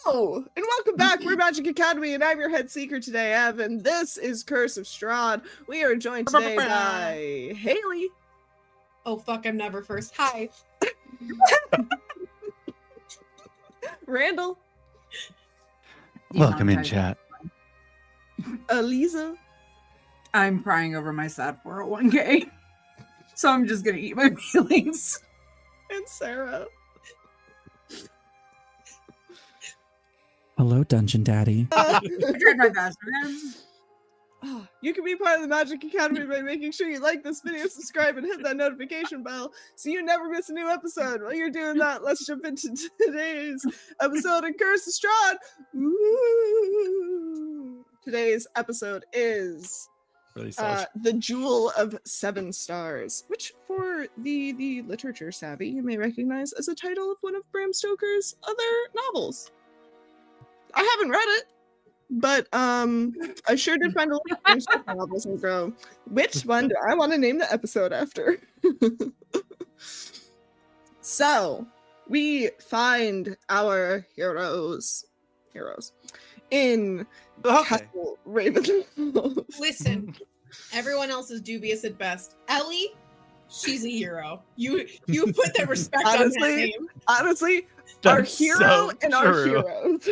Hello, and welcome back. We're Magic Academy, and I'm your head seeker today, Ev, and this is Curse of Strahd. We are joined today by Haley. Oh, fuck, I'm never first. Hi. Randall. Welcome in, chat. Aliza. I'm crying over my sad 401k, so I'm just gonna eat my feelings. And Sarah. Hello, Dungeon Daddy. I tried my best, man. You can be part of the Magic Academy by making sure you like this video, subscribe, and hit that notification bell so you never miss a new episode. While you're doing that, let's jump into today's episode of Curse of Strahd. Ooh. Today's episode is The Jewel of 7 Stars, which for the literature savvy, you may recognize as a title of one of Bram Stoker's other novels. I haven't read it, but I sure did find a lot of Bram Stoker novels and go, which one do I want to name the episode after? So, we find our heroes in Castle Ravenloft. Listen, everyone else is dubious at best. Ellie, she's a hero. You put that respect on that name. Honestly, That's our hero so and our true. heroes.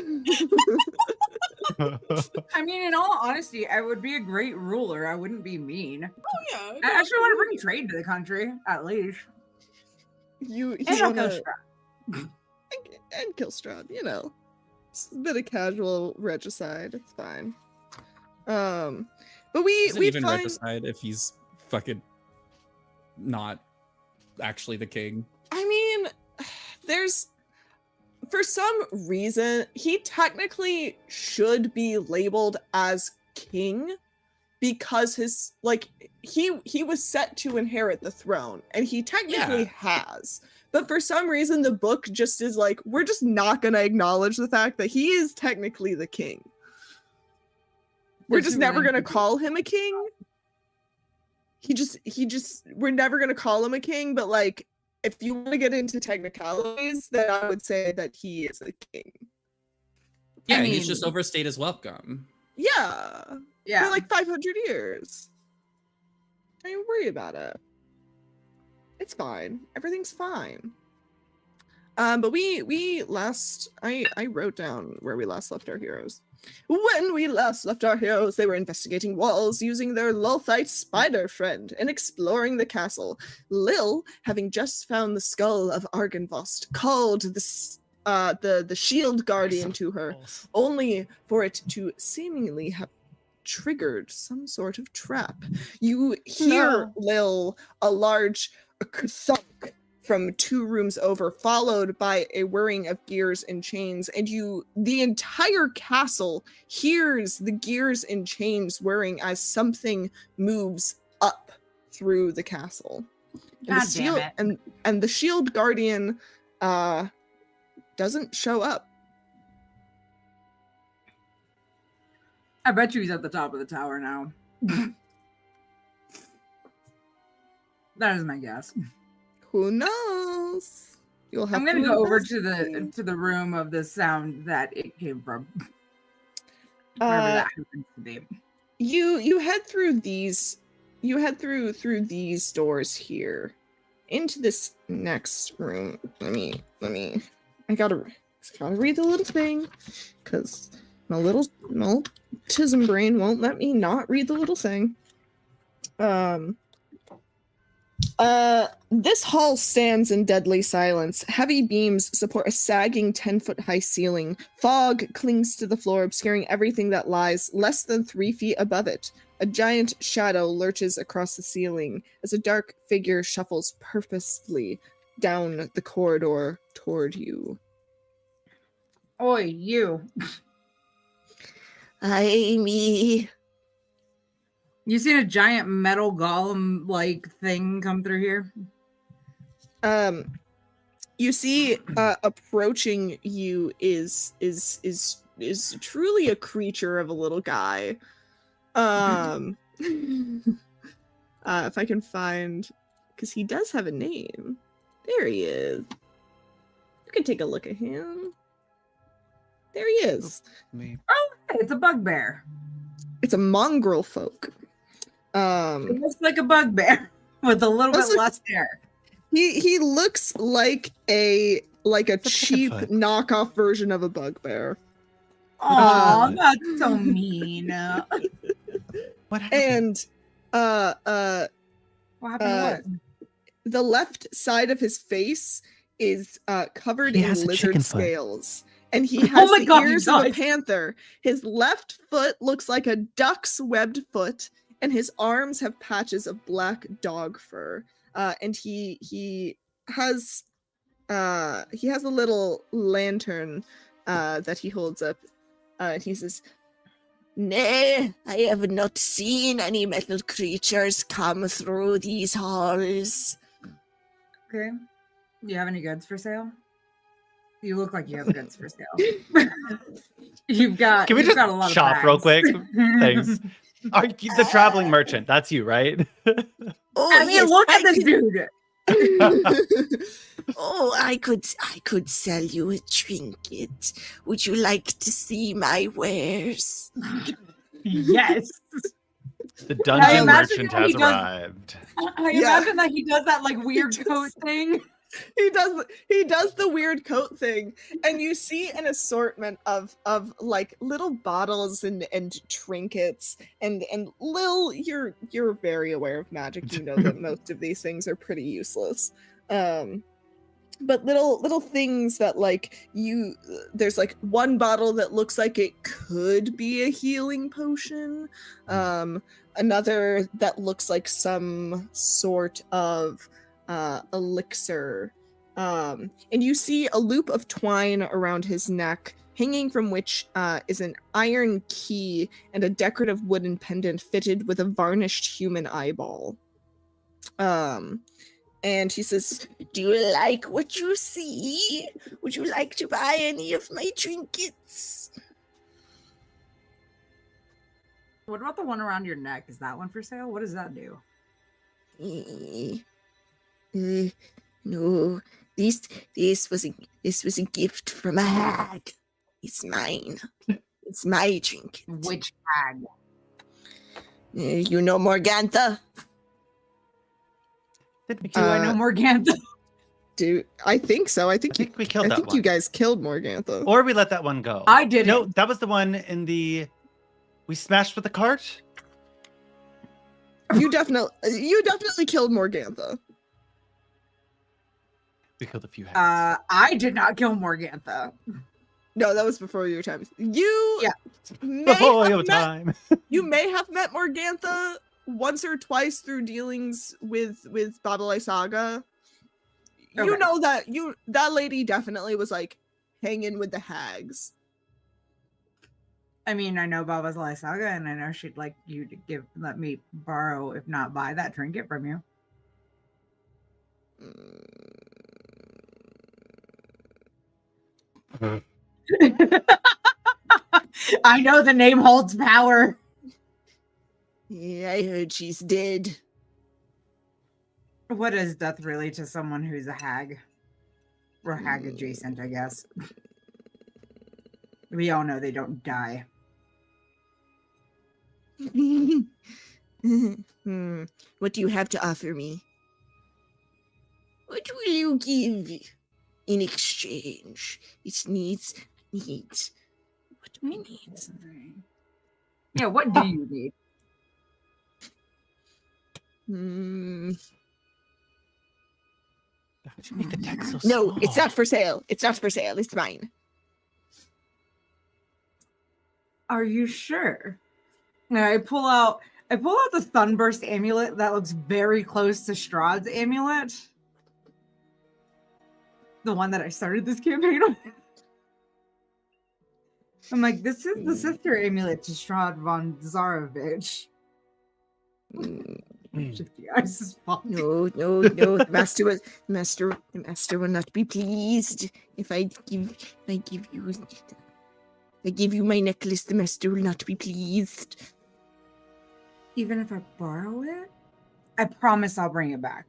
I mean, in all honesty, I would be a great ruler. I wouldn't be mean. Oh yeah. I actually want to bring trade to the country, at least. You And I'll wanna- go Strahd. and kill Strahd, you know. It's a bit of casual regicide, it's fine. But we even find regicide if he's fucking not actually the king. I mean, there's for some reason he technically should be labeled as king because his he was set to inherit the throne and he technically has. But for some reason the book just is like, we're just not going to acknowledge the fact that he is technically the king. We're just never going to call him a king. We're never going to call him a king, but like, if you want to get into technicalities, then I would say that he is a king. Yeah, I mean, he's just overstayed his welcome. Yeah. Yeah. For like 500 years. Don't even worry about it. It's fine. Everything's fine. But I wrote down where we last left our heroes. When we last left our heroes, they were investigating walls using their Lothite spider friend and exploring the castle. Lil, having just found the skull of Argynvost, called the shield guardian to her, only for it to seemingly have triggered some sort of trap. You hear Lil, a large thunk from 2 rooms over, followed by a whirring of gears and chains, and the entire castle hears the gears and chains whirring as something moves up through the castle. And God damn it. And the shield guardian doesn't show up. I bet you he's at the top of the tower now. That is my guess. Who knows? You'll have I'm gonna to go over investigate. to the room of the sound that it came from. Wherever that happens to be. You head through these these doors here into this next room. Let me I gotta read the little thing because my little tism brain won't let me not read the little thing. This hall stands in deadly silence. Heavy beams support a sagging 10-foot-high ceiling. Fog clings to the floor, obscuring everything that lies less than 3 feet above it. A giant shadow lurches across the ceiling as a dark figure shuffles purposefully down the corridor toward you. Oi, you. Me. You seen a giant metal golem like thing come through here? You see approaching you is truly a creature of a little guy. If I can find, because he does have a name. There he is. You can take a look at him. There he is. Me. Oh, hey, it's a bugbear. It's a mongrel folk. It looks like a bugbear with a little bit less hair. He looks like a It's a cheap Bigfoot. knockoff version of a bugbear. Aw, Um, that's so mean. What happened? And What happened to what? the left side of his face is covered He in has a chicken lizard foot. scales. And he has my the God, he ears of a does. panther. His left foot looks like a duck's webbed foot, and his arms have patches of black dog fur. And he has a little lantern that he holds up. And he says, "Nay, I have not seen any metal creatures come through these halls." Okay. Do you have any goods for sale? You look like you have goods for sale. You've got. Can we you've just got a lot shop of real bags. quick? Thanks. Are you the traveling merchant? That's you, right? Oh, I mean, look at this dude. Oh, I could sell you a trinket. Would you like to see my wares? Yes. The I dungeon imagine merchant that he has does- arrived. I Yeah. imagine that he does that like weird does. coat thing. He does the weird coat thing, and you see an assortment of like little bottles and trinkets and Lil, you're very aware of magic. You know that most of these things are pretty useless. But little things that like there's like one bottle that looks like it could be a healing potion, another that looks like some sort of elixir, and you see a loop of twine around his neck, hanging from which is an iron key and a decorative wooden pendant fitted with a varnished human eyeball. And he says, "Do you like what you see? Would you like to buy any of my trinkets?" What about the one around your neck? Is that one for sale? What does that do? No, this was a gift from a hag. It's mine. It's my trinket. Which hag? You know Morgantha? Did we Do I know Morgantha? I think so. I think we killed that one. you guys killed Morgantha. Or we let that one go. I didn't. No, that was the one in the. We smashed with the cart. You definitely killed Morgantha. We killed a few hags. I did not kill Morgantha. No, that was before your time. You Yeah. Before your time. You may have met Morgantha once or twice through dealings with Babalai Saga. You Okay. know that lady definitely was like hanging with the hags. I mean, I know Baba's Saga, and I know she'd like you to let me borrow, if not buy, that trinket from you. I know the name holds power. Yeah, I heard she's dead. What is death really to someone who's a hag? Or hag adjacent, I guess. We all know they don't die. What do you have to offer me? What will you give in exchange? It needs. What do I need? Yeah, what do you need? How'd you make the text so No, small? it's not for sale. It's not for sale. It's mine. Are you sure? Now I pull out the Sunburst amulet that looks very close to Strahd's amulet. The one that I started this campaign with. I'm like, this is the sister amulet to Strahd von Zarovich. Yes, is fine. No. The master will not be pleased if I give you my necklace. The master will not be pleased. Even if I borrow it, I promise I'll bring it back.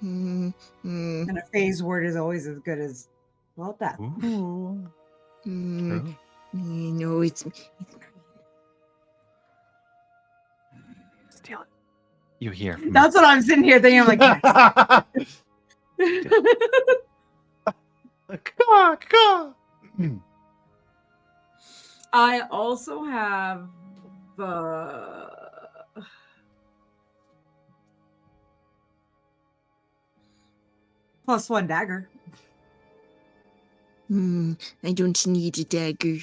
And a phase word is always as good as, well, that. Ooh. True. No, it's Steal it. You hear. From That's what I'm sitting here thinking. I'm like, I also have +1 dagger. I don't need a dagger.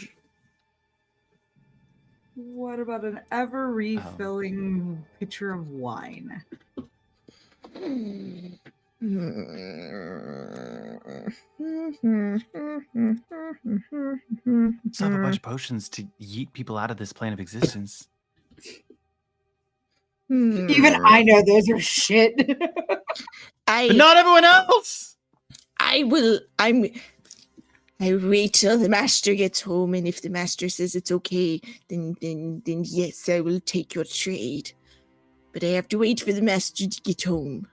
What about an ever refilling pitcher of wine? So I have a bunch of potions to yeet people out of this plane of existence. Even I know those are shit. But not everyone else! I wait till the master gets home, and if the master says it's okay, then yes, I will take your trade. But I have to wait for the master to get home.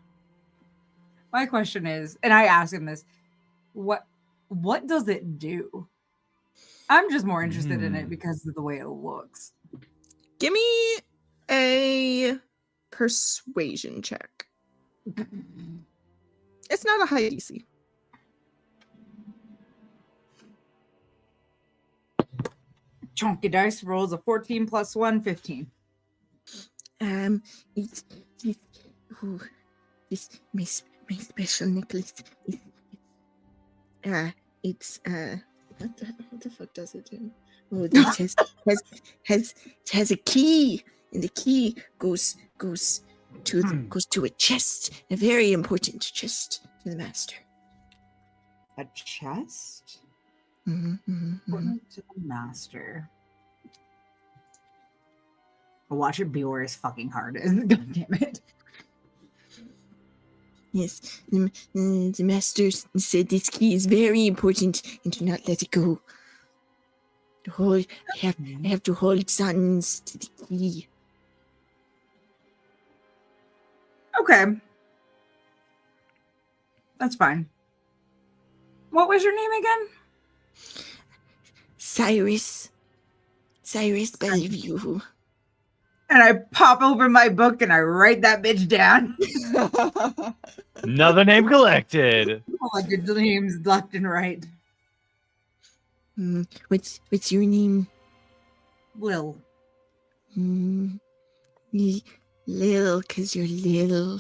My question is, and I asked him this, what does it do? I'm just more interested in it because of the way it looks. Give me a persuasion check. It's not a high DC. Chunky dice rolls a 14 + 1, 15. It's this my special necklace. It's What the fuck does it do? oh, this has a key, and the key goes to a chest, a very important chest to the master. A chest? Mm-hmm. Important to the master. Watch it be where his fucking heart is. God damn it. Yes, the master said this key is very important, and do not let it go. I have to hold sons to the key. Okay. That's fine. What was your name again? Cyrus Bellevue. And I pop open my book and I write that bitch down. Another name collected. All good names left and right. What's your name? Lil. Lil, cause you're little.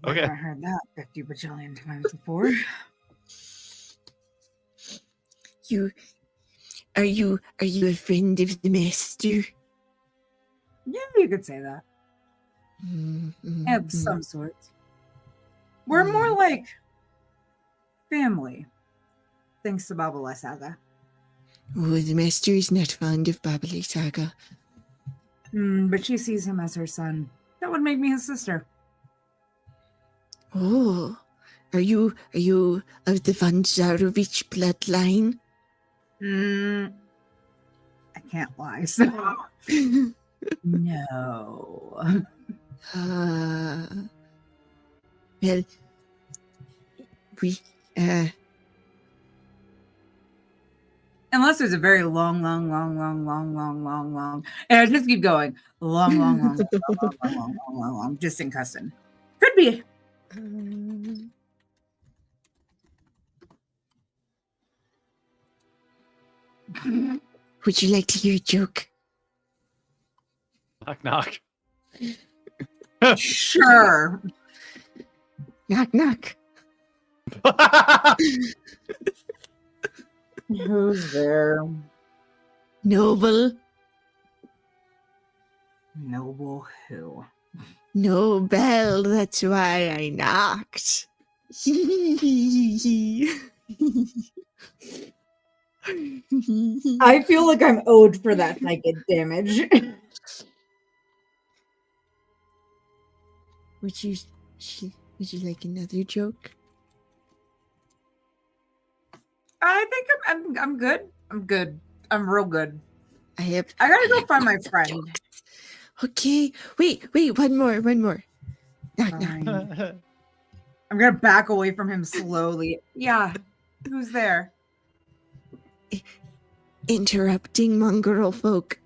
Okay. I haven't heard that 50 bajillion times before. Are you a friend of the master? Yeah, you could say that. Of some sort. We're more like family. Thanks to Babala Saga. Oh, the master is not fond of Babali Saga. But she sees him as her son. That would make me his sister. Oh, are you of the Von Zarovich bloodline? I can't lie. So no. Well, we Unless there's a very long, and I just keep going. Long, distant cousin. Could be. Would you like to hear a joke? Knock, knock. Sure. Knock, knock. Who's there? Noble. Noble who? Nobel, that's why I knocked. I feel like I'm owed for that psychic damage. Would you like another joke? I think I'm good. I'm good. I'm real good. I gotta go find my friend. jokes. Okay, wait, one more. Knock, knock. I'm gonna back away from him slowly. Yeah. Who's there? Interrupting mongrel folk.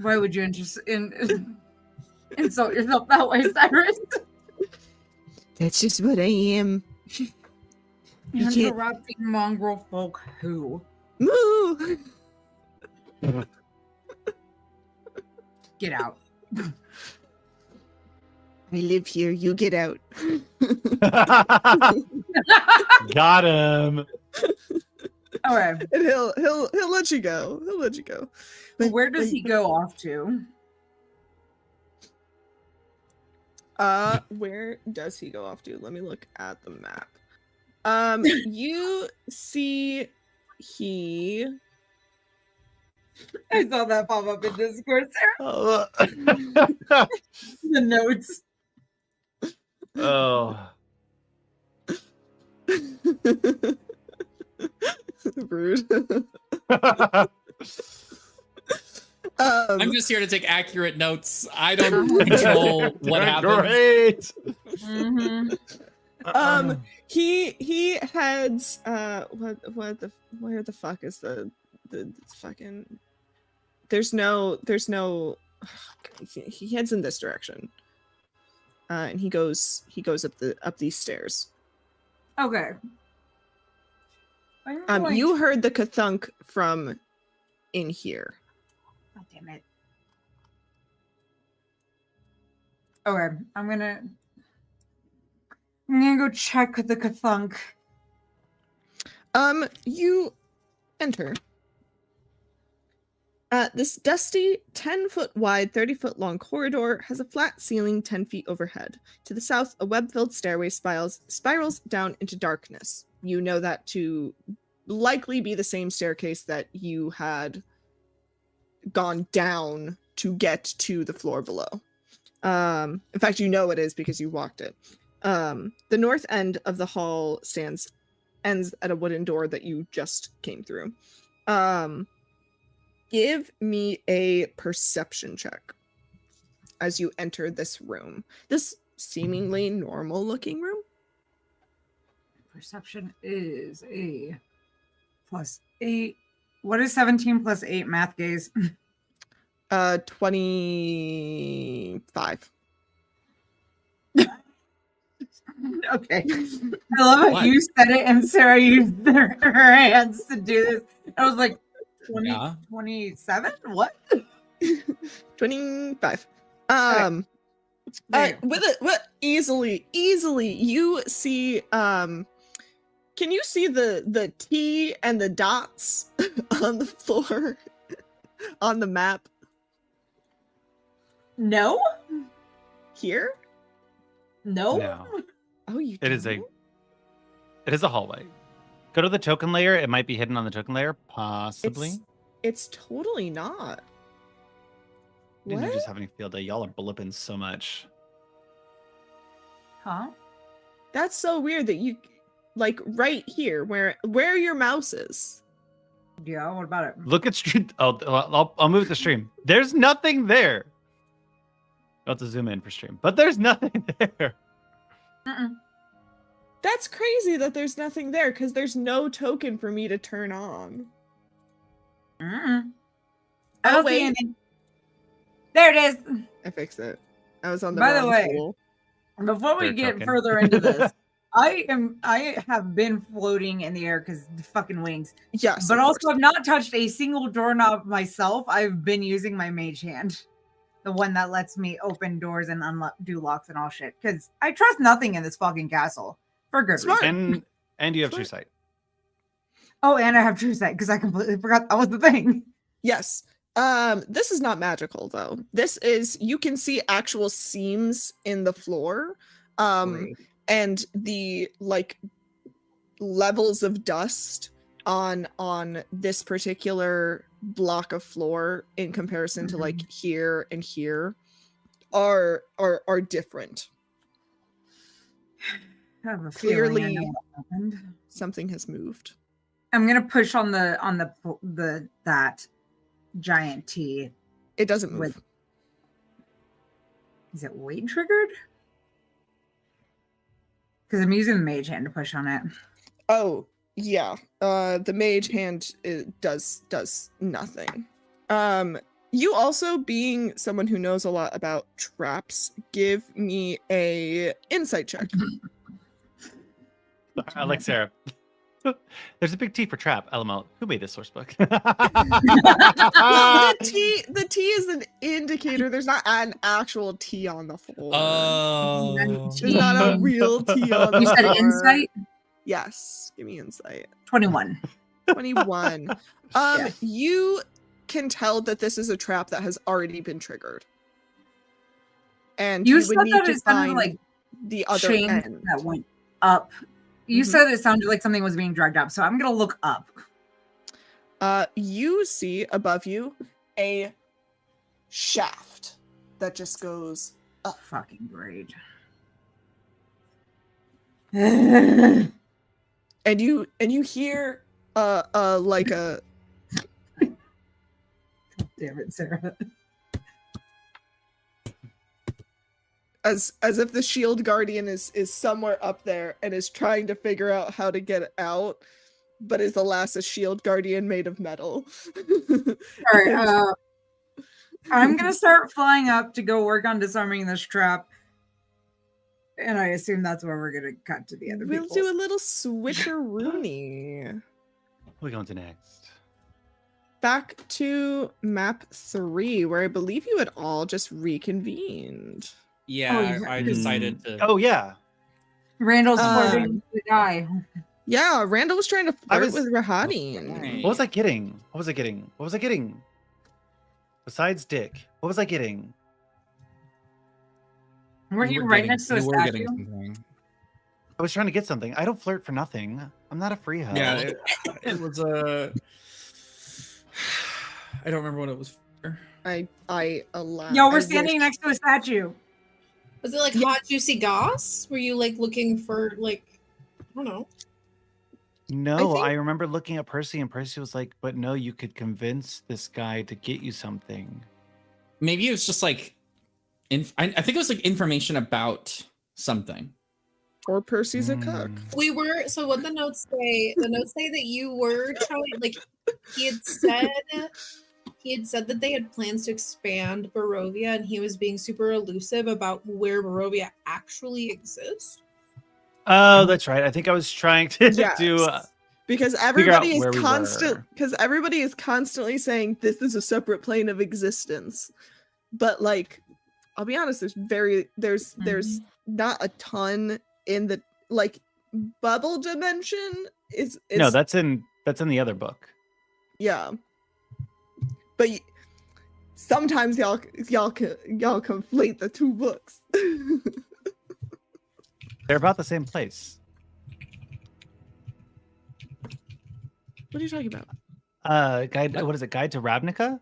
Why would you insult yourself that way, Cyrus? That's just what I am. You can't- Interrupting mongrel folk who? Moo! Get out. I live here. You get out. Got him. Okay. And he'll let you go. He'll let you go. But- Where does but- he go off to? Where does he go off to? Let me look at the map. You see he I saw that pop up in Discord, Sarah. Oh. The notes. Oh. rude. I'm just here to take accurate notes. I don't control what happens. Great. He heads where the fuck is the fucking there's no he heads in this direction. And he goes up these stairs. Okay. You heard the kathunk from in here. God damn it. Okay, I'm gonna go check the kathunk. You enter. This dusty 10-foot wide, 30-foot long corridor has a flat ceiling 10 feet overhead. To the south, a web-filled stairway spirals down into darkness. You know that to likely be the same staircase that you had gone down to get to the floor below. In fact, you know it is because you walked it. The north end of the hall ends at a wooden door that you just came through. Give me a perception check as you enter this room. This seemingly normal looking room. Perception is a +8. What is 17 + 8 math, gaze? 25. Okay. I love how What? you said it and Sarah used her hands to do this. I was like, 20, Yeah. 27? What? 25. Okay. With easily you see can you see the T and the dots on the floor on the map No? here? No? No. Oh, you It is don't? It is a hallway. Go to the token layer. It might be hidden on the token layer, possibly. It's totally not. Didn't you What? just having a field day? Y'all are blipping so much. Huh? That's so weird that you like right here where your mouse is. Yeah, what about it? Look at stream. Oh, I'll move the stream. There's nothing there. I'll have to zoom in for stream, but there's nothing there. Mm-mm. That's crazy that there's nothing there because there's no token for me to turn on. Mm-mm. Oh, I don't see wait. anything. There it is. I fixed it. I was on the By the wrong way, tool. Before we Third get token. further into this, I have been floating in the air because the fucking wings. Yes, But of also course. I've not touched a single doorknob myself. I've been using my mage hand. The one that lets me open doors and do locks and all shit. Because I trust nothing in this fucking castle. For good Smart. reason. And you have Sure. true sight. Oh, and I have true sight because I completely forgot that was the thing. Yes. This is not magical though. This is you can see actual seams in the floor. Great. And the like levels of dust on this particular block of floor in comparison to like here and here are different. I have a Clearly- feeling I know what happened. Something has moved. I'm gonna push on the that giant T. It doesn't move. With- Is it weight triggered? Because I'm using the mage hand to push on it. Oh, yeah. The mage hand does nothing. You also, being someone who knows a lot about traps, give me a insight check. I like Sarah. There's a big T for trap. LML. Who made this source book? The T is an indicator. There's not an actual T on the floor. Oh. There's not a real T on the You said floor. insight? Yes. Give me insight. 21. 21. Yeah. You can tell that this is a trap that has already been triggered. And You you said would need that to it sounded find like the other chains end. that went up. You Mhm. said it sounded like something was being dragged up, so I'm gonna look up. You see above you a shaft that just goes up. Fucking great. And you hear like a Damn it, Sarah. as if the shield guardian is somewhere up there and is trying to figure out how to get out, but is alas a shield guardian made of metal. All right, I'm gonna start flying up to go work on disarming this trap. And I assume that's where we're gonna cut to the other We'll people. do a little switcheroony. What are we going to next? Back to map 3, where I believe you had all just reconvened. Yeah, I decided to. Oh yeah. Randall's Um, flirting with the guy. Yeah, Randall was trying to flirt was- with Rahadin. What was I getting? What was I getting? What was I getting? Besides Dick, what was I getting? Weren't you right next to a you were statue? getting something. I was trying to get something. I don't flirt for nothing. I'm not a free hoe. Yeah, it was a. I don't remember what it was for. I allow. Yo, I we're standing wish- next to a statue. Was it like hot juicy goss? Were you like looking for like I don't know. No, think- I remember looking at Percy, and Percy was like, "But no, you could convince this guy to get you something." Maybe it was just like, I think it was like information about something. Or Percy's a cook. We were so what the notes say that you were trying like he had said that they had plans to expand Barovia and he was being super elusive about where Barovia actually exists. Oh, that's right. I think I was trying to Yes. do. Because figure out everybody is where we were. everybody is constantly saying this is a separate plane of existence. But like, I'll be honest, there's not a ton in the like bubble dimension is No, that's in the other book. yeah. But sometimes y'all conflate the two books. They're about the same place. What are you talking about? Guide. What is it? Guide to Ravnica.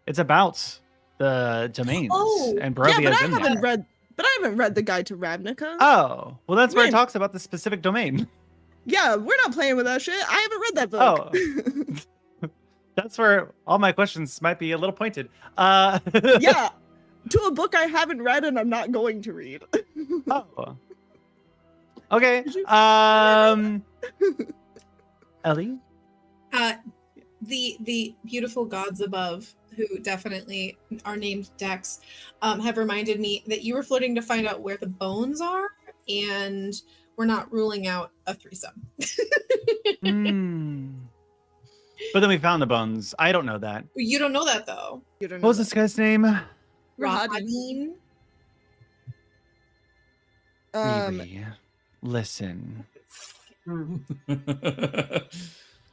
It's about the domains Oh, and Yeah, Barovia's but I in haven't there. read. But I haven't read the Guide to Ravnica. Oh, well, that's where it Wait. talks about the specific domain. Yeah, we're not playing with that shit. I haven't read that book. That's where all my questions might be a little pointed. Yeah, to a book I haven't read and I'm not going to read. Oh. Okay. Ellie. The beautiful gods above, who definitely are named Dex, have reminded me that you were floating to find out where the bones are, and we're not ruling out a threesome. But then we found the bones. I don't know that. You don't know that though. You don't What was this guy's name? Rahadin. Rahadin. Riri, listen.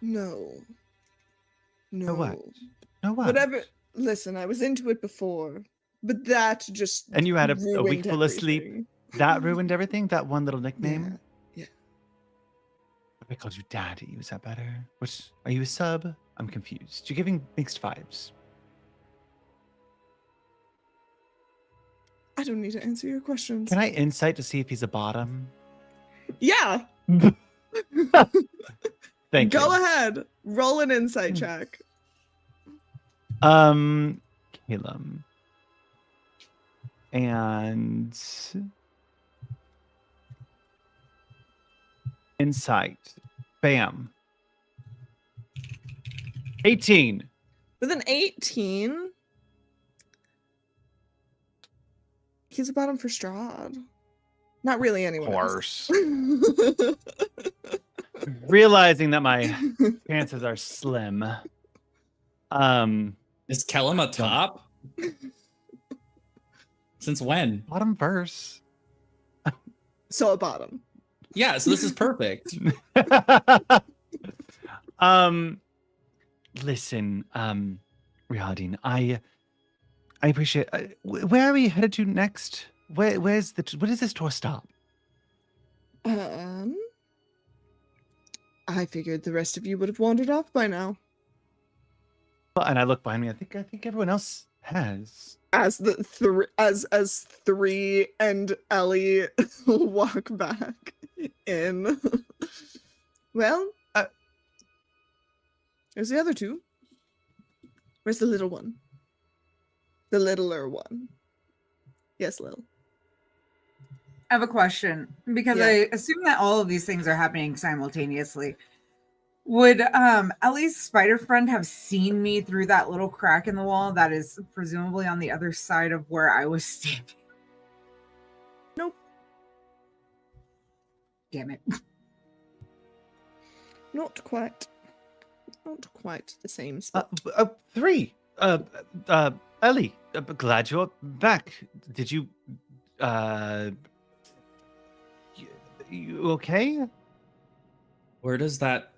No. No. what? No what? Whatever. Listen, I was into it before, but that just And you had a ruined week full of sleep. everything. That ruined everything? That one little nickname? Yeah. If I called you Daddy, was that better? Which, are you a sub? I'm confused. You're giving mixed vibes. I don't need to answer your questions. Can I insight to see if he's a bottom? Yeah. Thank you. Go ahead. Roll an insight check. Caleb. And Insight. Bam. 18. With an 18, he's a bottom for Strahd. Not really anyone else. Realizing that my chances are slim. Is Kellum a top? Since when? Bottom verse. So a bottom. Yeah, so this is perfect. Listen, Rihadin, I appreciate. Where are we headed to next? Where does this tour stop? I figured the rest of you would have wandered off by now. And I look behind me. I think everyone else has. As as Three and Ellie walk back in. Well, there's the other two. Where's the little one? The littler one. Yes, Lil. I have a question because Yeah. I assume that all of these things are happening simultaneously. Would Ellie's spider friend have seen me through that little crack in the wall that is presumably on the other side of where I was standing? Nope. Damn it. Not quite the same Uh, spot. Three. Ellie, glad you're back. Did you? You okay? Where does that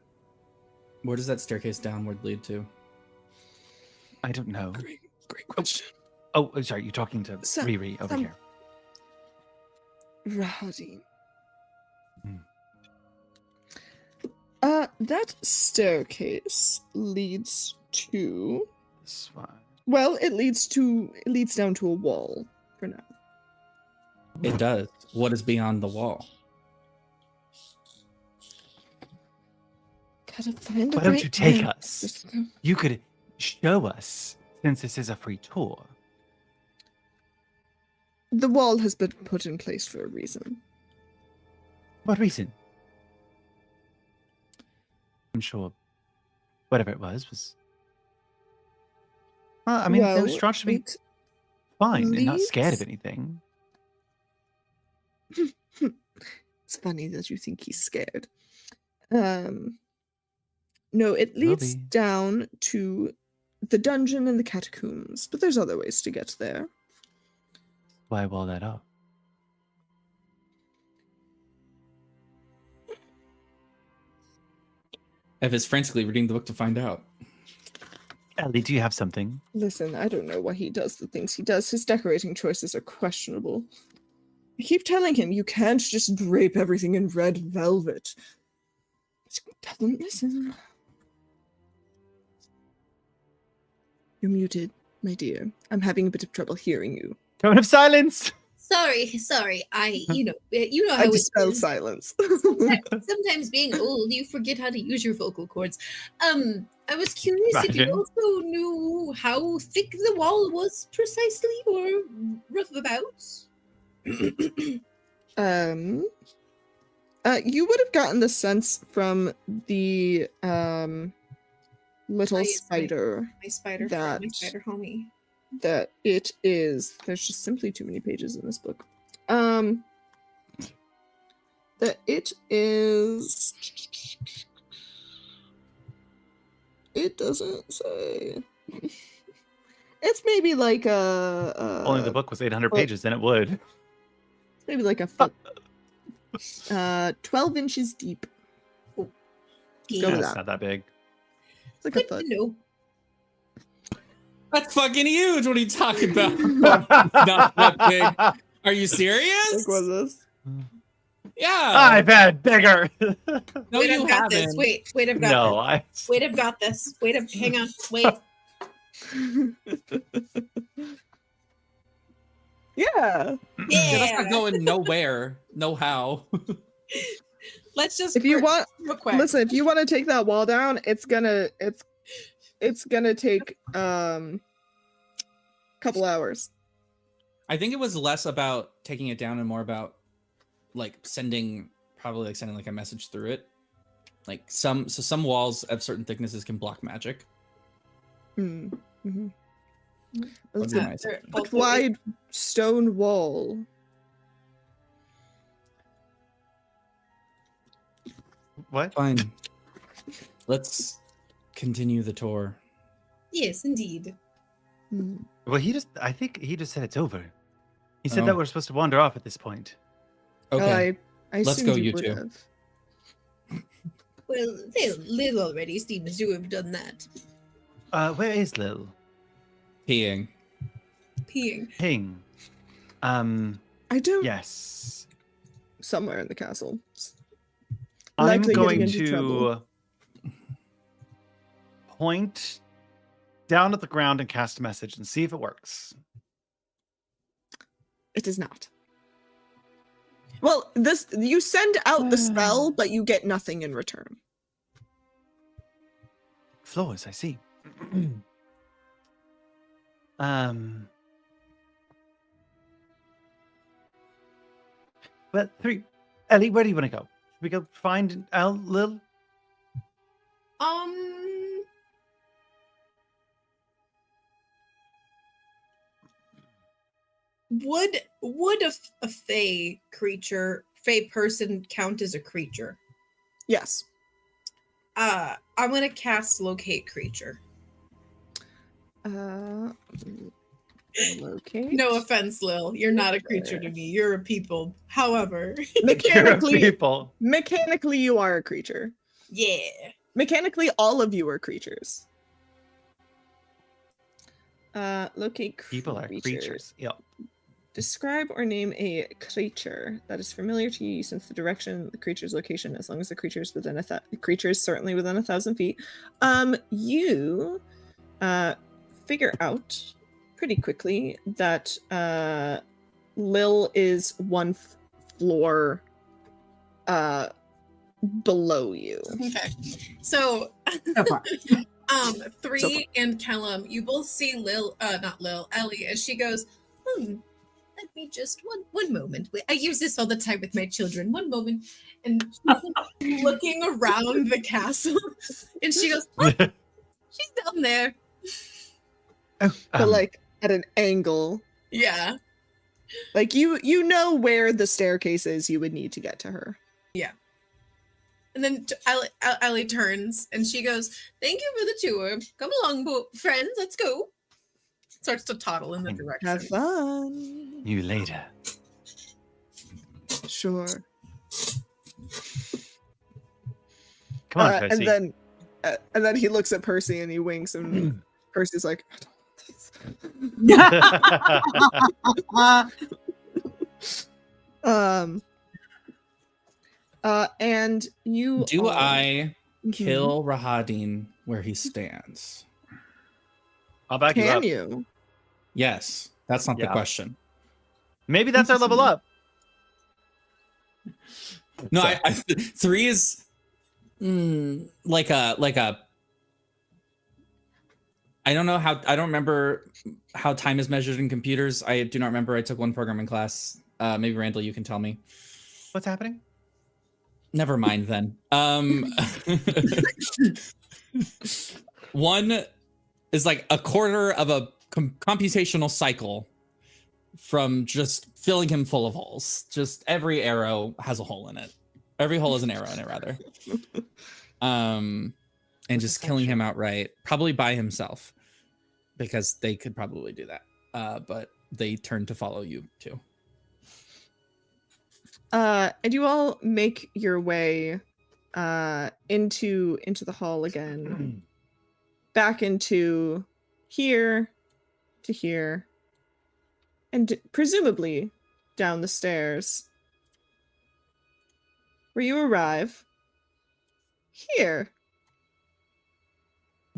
staircase downward lead to? I don't know. Great question. Oh, sorry. You're talking to So, Riri over here. Rahadin. Hmm. That staircase leads to. This one. Well, it leads down to a wall for now. It does. What is beyond the wall? Gotta find the Why don't right you take map us? system. You could show us, since this is a free tour. The wall has been put in place for a reason. What reason? I'm sure whatever it was. Well, I mean, Well, those Strahd should be it fine and not scared of leads- anything. It's funny that you think he's scared. No, it Will leads be. down to the dungeon and the catacombs, but there's other ways to get there. Why wall that up? Ev is frantically reading the book to find out. Ellie, do you have something? Listen, I don't know why he does the things he does. His decorating choices are questionable. I keep telling him you can't just drape everything in red velvet. He doesn't listen. You're muted, my dear. I'm having a bit of trouble hearing you. Tone of silence. Sorry. You know how I it dispel is. silence. Sometimes being old, you forget how to use your vocal cords. I was curious if you Imagine. also knew how thick the wall was precisely, or rough about. You would have gotten the sense from the little Oh, yes, my my That- spider homie. that it is. There's just simply too many pages in this book. That it is. It doesn't say. It's maybe like Only the book was 800 well- pages, then it would. maybe like a foot. 12 inches deep. Go Yeah, with it's that. not that big. It's like a Good foot. to know. That's fucking huge. What are you talking about? Not that big. Are you serious? Like was this? Yeah. I've had bigger. No, Wait, you I've got this. haven't. Wait, I've got No, this. Wait, I've got this. Hang on. Wait. Yeah. Yeah, that's Yeah. not going nowhere. No how. Let's just. If you want, real quick. listen. If you want to take that wall down, it's gonna take couple hours. I think it was less about taking it down and more about like sending probably like sending like a message through it. Like some walls of certain thicknesses can block magic. Mm-hmm. Would It's be a nice. big, wide stone wall. What? Fine. Let's continue the tour. Yes, indeed. Well, I think he just said it's over. He said Oh. that we're supposed to wander off at this point. Okay. I Let's assumed go, you would two. have. Well, Lil already seems to have done that. Where is Lil? Peeing. Peeing. Ping. I don't. Yes. Somewhere in the castle. I'm Likely going getting into trouble. to point down at the ground and cast a message and see if it works. It does not. Well, you send out the spell, but you get nothing in return. Floors, I see. Well, Ellie, where do you want to go? Should we go find Lil? Would a fey person count as a creature? Yes. I'm gonna cast locate creature. Locate. No offense, Lil. You're not a creature to me. You're a people. However, Mechanically, you are a creature. yeah. Mechanically, all of you are creatures. Locate People are creatures. Yep. Describe or name a creature that is familiar to you since the direction the creature's location, as long as the creature is within creature is certainly within 1,000 feet. You figure out pretty quickly that Lil is one floor below you. Okay. So So far. Three So far. and Callum, you both see Ellie, as she goes, let me just one moment. I use this all the time with my children. One moment. And she's looking around the castle, and she goes, oh, she's down there. But like at an angle. Yeah. Like you know where the staircase is you would need to get to her. Yeah. And then Ellie turns and she goes, thank you for the tour. Come along, friends, let's go. Starts to toddle in the direction. Have fun. You later. Sure. Come on, Percy. And then he looks at Percy and he winks, and Percy's like, I don't want this. And you Do are... I kill Rahadin where he stands? I'll back you Can up. you? Yes. That's not the Yeah. question. Maybe that's our level up. No, I 3 is like a I don't remember how time is measured in computers. I do not remember. I took one programming class. Maybe Randall, you can tell me. What's happening? Never mind then. One is like a quarter of a computational cycle from just filling him full of holes. Just every arrow has a hole in it. Every hole has an arrow in it, rather. And just killing him outright, probably by himself, because they could probably do that. But they turn to follow you too. And you all make your way into the hall again, back into here to here, and presumably down the stairs, where you arrive here.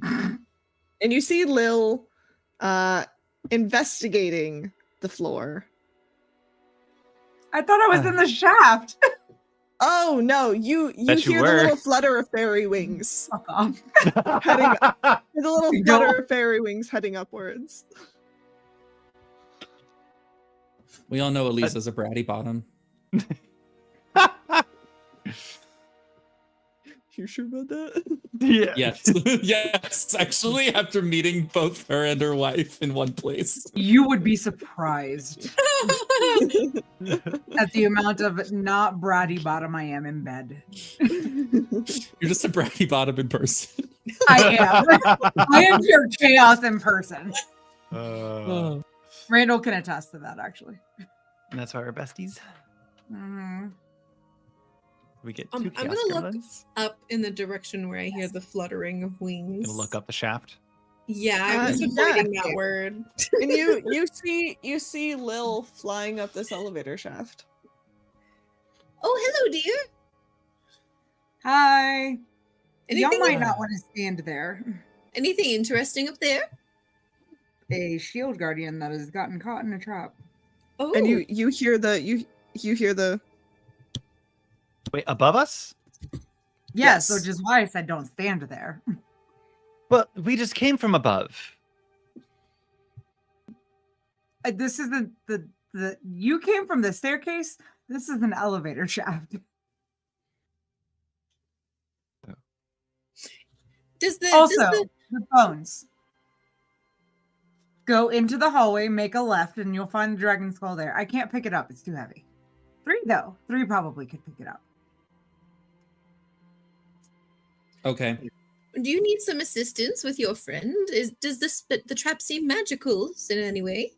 And you see Lil investigating the floor. I thought I was in the shaft. Oh no, you Bet you hear the were. little flutter of fairy wings Fuck off. heading the little You flutter don't- of fairy wings heading upwards. We all know Elisa's a bratty bottom. You sure about that? Yeah. Yes. Yes. Actually, after meeting both her and her wife in one place. You would be surprised at the amount of not bratty bottom I am in bed. You're just a bratty bottom in person. I am. I am pure chaos in person. Uh, Randall can attest to that, actually. and that's why we're besties. Mhm. We get I'm 2 gonna chaos look- gremlins. Up in the direction where I hear the fluttering of wings. Gonna look up the shaft. Yeah, I was Yeah. avoiding that word. And you see Lil flying up this elevator shaft. Oh, hello, dear. Hi. Anything, Y'all might not want to stand there. anything interesting up there? A shield guardian that has gotten caught in a trap. Oh, And you hear the you hear the Wait, above us? Yes, Yes. which is why I said don't stand there. But we just came from above. This isn't the you came from the staircase. This is an elevator shaft. does the Also, does the, the phones. Go into the hallway, make a left, and you'll find the dragon skull there. I can't pick it up; it's too heavy. 3 though. 3 probably could pick it up. Okay. do you need some assistance with your friend? Does the trap seem magical in any way?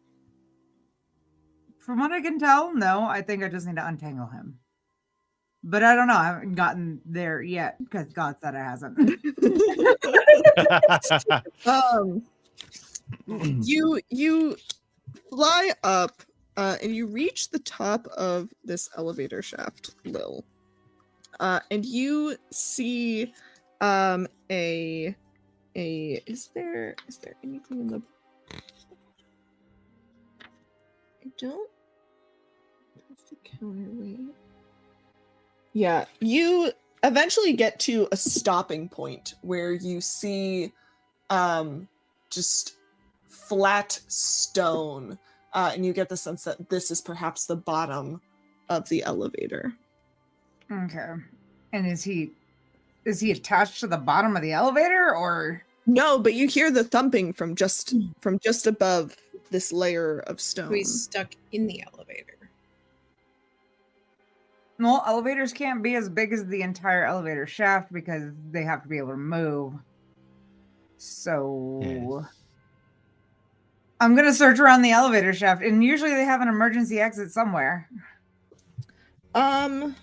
From what I can tell, no. I think I just need to untangle him. But I don't know. I haven't gotten there yet because God said it hasn't. you fly up and you reach the top of this elevator shaft, Lil. And you see a is there anything in the I don't have the counterweight. Yeah, you eventually get to a stopping point where you see just flat stone, and you get the sense that this is perhaps the bottom of the elevator. Okay. And is he attached to the bottom of the elevator or No, but you hear the thumping from just above this layer of stone. He's stuck in the elevator. well, elevators can't be as big as the entire elevator shaft because they have to be able to move. So Yes. I'm gonna search around the elevator shaft, and usually they have an emergency exit somewhere. Let's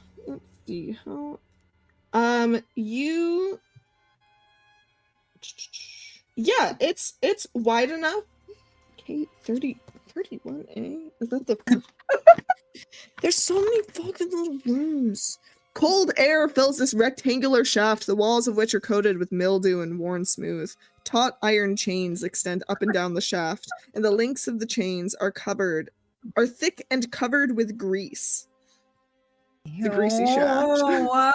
see how you yeah, it's wide enough. Okay, 31A. Is that the There's so many fucking little rooms. Cold air fills this rectangular shaft, the walls of which are coated with mildew and worn smooth. Taut iron chains extend up and down the shaft, and the links of the chains are thick and covered with grease. The greasy shaft. Oh,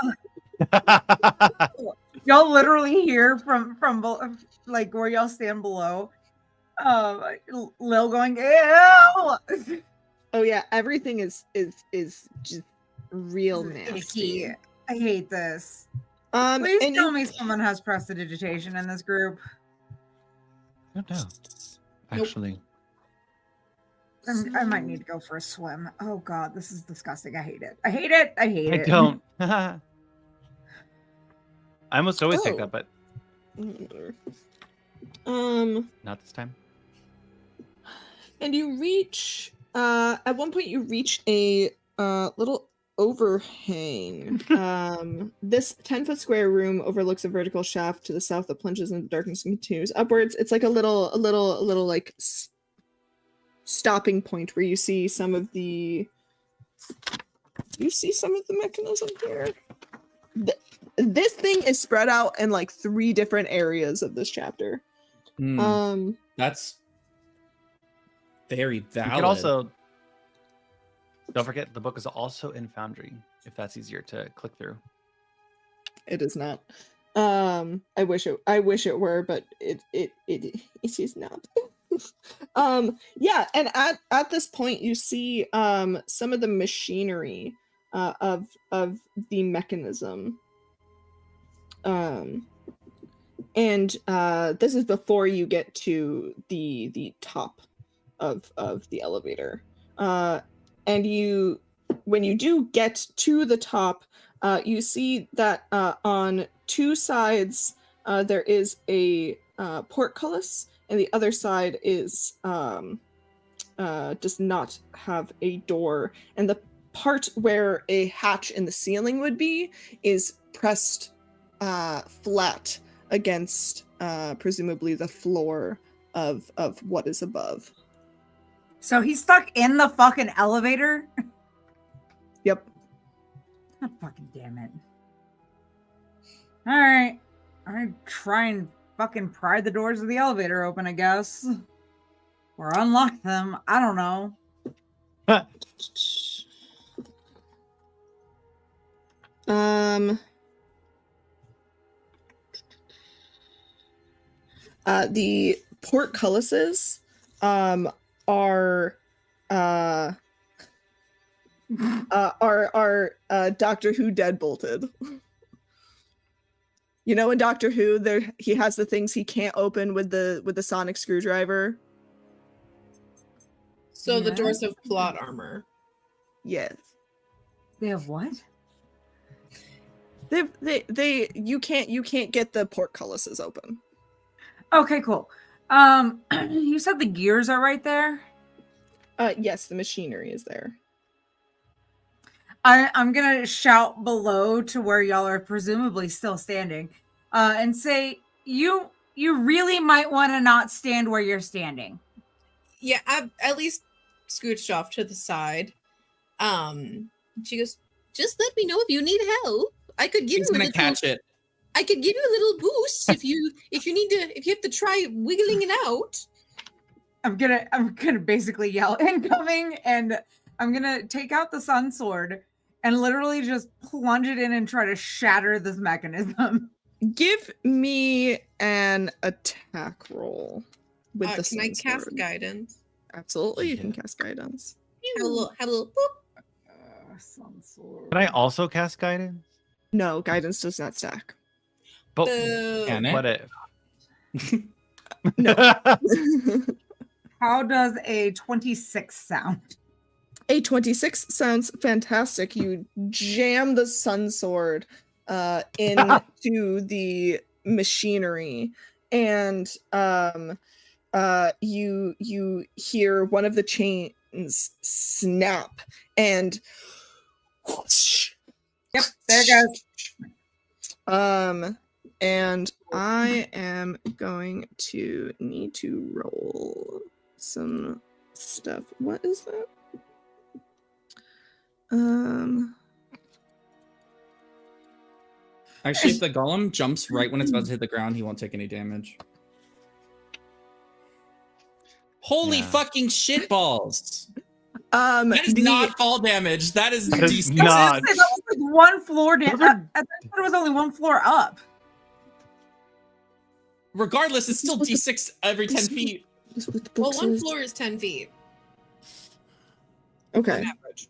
y'all literally hear from like where y'all stand below, Lil going, ew! Oh yeah, everything is just real nasty. Icky. I hate this. And Please tell you- me someone has prestidigitation in this group. I don't know. Actually. I might need to go for a swim. Oh god, this is disgusting. I hate it. I hate it. I hate I it. don't. I almost always take Oh. that, but not this time. and you reach at one point you reach a little overhang. This 10-foot square room overlooks a vertical shaft to the south that plunges into darkness and continues upwards. It's like a little like stopping point where you see some of the mechanism here. This thing is spread out in like 3 different areas of this chapter. That's very You valid. could also don't forget the book is also in Foundry if that's easier to click through. It is not. I wish it were, but it is not. Yeah, and at this point you see some of the machinery of the mechanism. And this is before you get to the top of the elevator. And when you do get to the top, you see that on two sides there is a portcullis, and the other side is does not have a door. And the part where a hatch in the ceiling would be is pressed flat against presumably the floor of what is above. So he's stuck in the fucking elevator? Yep. Oh, fucking damn it. Alright. I try and fucking pry the doors of the elevator open, I guess. Or unlock them. I don't know. The portcullises are Doctor Who deadbolted. You know, in Doctor Who, he has the things he can't open with the sonic screwdriver. So the doors have plot armor. Yes. They have what? You can't get the portcullises open. Okay, cool. You said the gears are right there? Yes, the machinery is there. I'm gonna shout below to where y'all are presumably still standing, and say, you really might want to not stand where you're standing. Yeah, I've at least scooched off to the side. She goes, just let me know if you need help. I could give He's you a gonna little, catch it. I could give you a little boost if you have to try wiggling it out. I'm gonna basically yell incoming, and I'm gonna take out the sun sword and literally just plunge it in and try to shatter this mechanism. Give me an attack roll with the Can I sun cast sword. guidance? Absolutely, you can cast guidance. Have a little boop. Sun sword. Can I also cast guidance? No, guidance does not stack. But Boo. Can it? what if? No. How does a 26 sound? A 26 sounds fantastic. You jam the sun sword into the machinery, and you hear one of the chains snap, and whoosh. Yep, there it goes. And I am going to need to roll some stuff. What is that? Actually, if the golem jumps right when it's about to hit the ground, he won't take any damage. Holy Yeah. fucking shitballs! That is not fall damage. That is That is D6. not. That was like one floor down. Those are- I thought it was only one floor up. Regardless, it's still D6 every 10 feet. Well, one floor is 10 feet Okay, on average.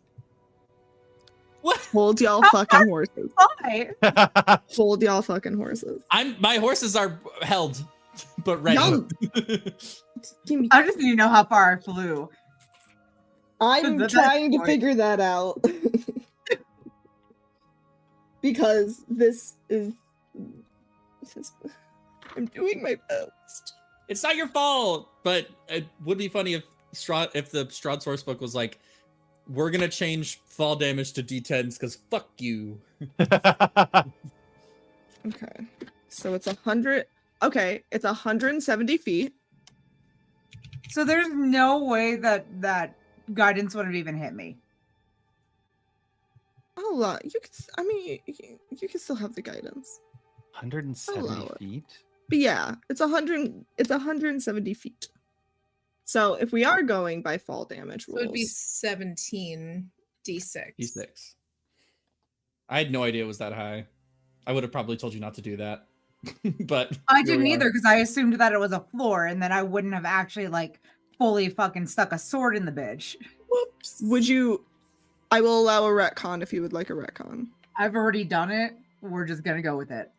What? hold y'all fucking horses. Why? Hold y'all fucking horses. My horses are held, but ready. Y'all- Give me- I just need to know how far I flew. I'm That's trying to point. figure that out. Because this is I'm doing my best. It's not your fault, but it would be funny if the Strahd source book was like, we're gonna change fall damage to D10s because fuck you. Okay. So it's 100. Okay, it's 170 feet. So there's no way that guidance would have even hit me. Oh, you could. I mean, you can still have the guidance. 170 Allow it. feet? But yeah, it's 100. It's 170 feet. So if we are going by fall damage So rules, it'd be 17 D6. D6. I had no idea it was that high. I would have probably told you not to do that. But I here didn't we are. either because I assumed that it was a floor, and then I wouldn't have actually like fully fucking stuck a sword in the bitch. whoops. Would you? I will allow a retcon if you would like a retcon. I've already done it. We're just gonna go with it.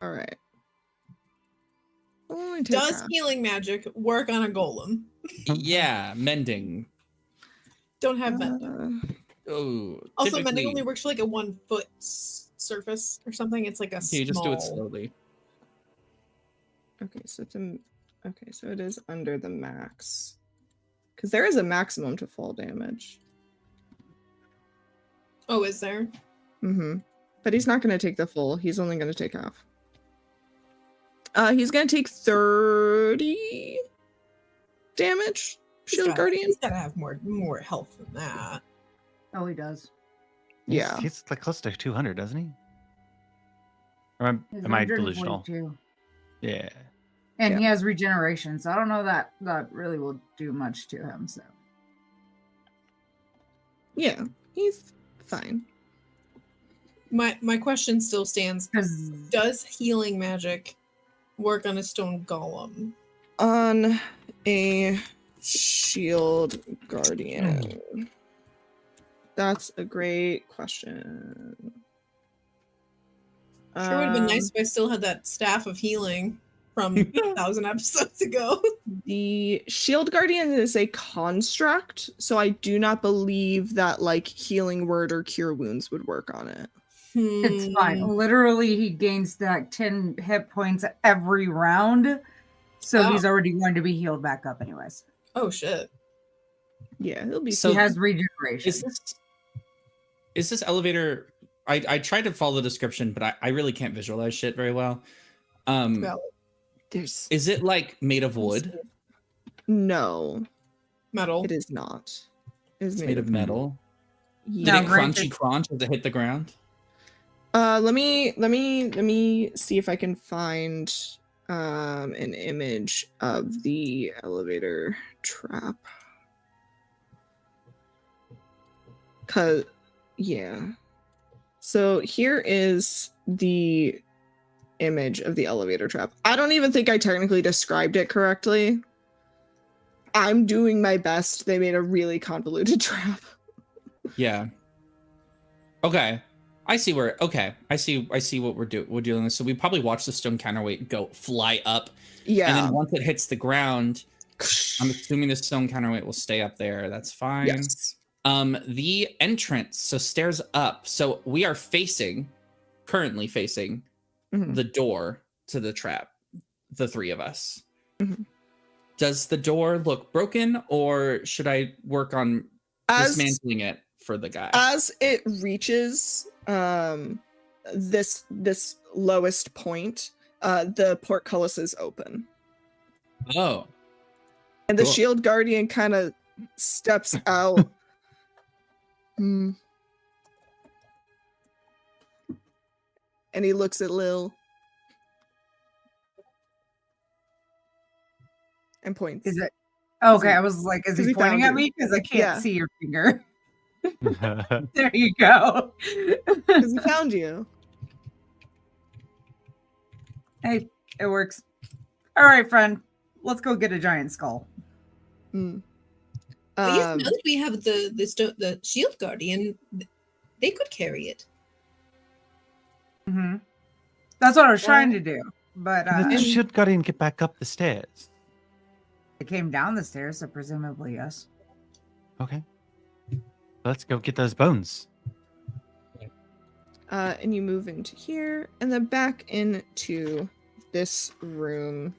All right. I'll only take Does half. healing magic work on a golem? Yeah, mending. Don't have mending. Oh, Also, mending typically- only works for like a 1 foot surface or something. It's like a You just do it small- slowly. Okay, so so it is under the max. Because there is a maximum to fall damage. Oh, is there? Mm-hmm. But he's not going to take the full. He's only going to take half. He's going to take 30 damage. Shield Guardian. He's gotta have more health than that. Oh, he does. Yeah. He's like close to 200, doesn't he? Or He's am I delusional? 142. Yeah. And Yeah. he has regeneration, so I don't know that really will do much to him. So Yeah. He's fine. My question still stands. because Does healing magic work on a stone golem? On a Shield Guardian. That's a great question. Sure would have been nice Um, if I still had that staff of healing from 1,000 episodes ago. The Shield Guardian is a construct, so I do not believe that like healing word or cure wounds would work on it. it's fine. Hmm. Literally, he gains back 10 hit points every round, so Oh. he's already going to be healed back up anyways. Oh shit. Yeah, he'll be So- He has regeneration. Is this elevator? I tried to follow the description, but I really can't visualize shit very well. Valid. There's Is it like made of wood? no, Metal. it is not. It is It's made of metal. Did Yeah. No, it granted- crunchy crunch as it hit the ground? Let me see if I can find an image of the elevator trap. Cause yeah. So here is the image of the elevator trap. I don't even think I technically described it correctly. I'm doing my best. They made a really convoluted trap. Yeah. Okay. I see where. Okay. I see what we're dealing with. So we probably watch the stone counterweight go fly up, and Yeah. then once it hits the ground, I'm assuming the stone counterweight will stay up there. That's fine. Yes. The entrance, so stairs up. So we are currently facing Mhm. the door to the trap, the three of us. Mhm. Does the door look broken, or should I work on dismantling it for the guy? As it reaches this lowest point, the portcullis is open, Oh, and the Cool. shield guardian kind of steps out. Hmm. And he looks at Lil and points. Is it? Okay, he- I was like, is 'cause he he pointing found at you. me? Because I can't Yeah. see your finger. There you go. Because he found you. Hey, it works. All right, friend. Let's go get a giant skull. Hmm. But yes, now that we have the shield guardian, they could carry it. Hmm That's what I was trying to do. But Can the shield guardian get back up the stairs? it came down the stairs, so presumably yes. Okay. Let's go get those bones. And you move into here, and then back into this room,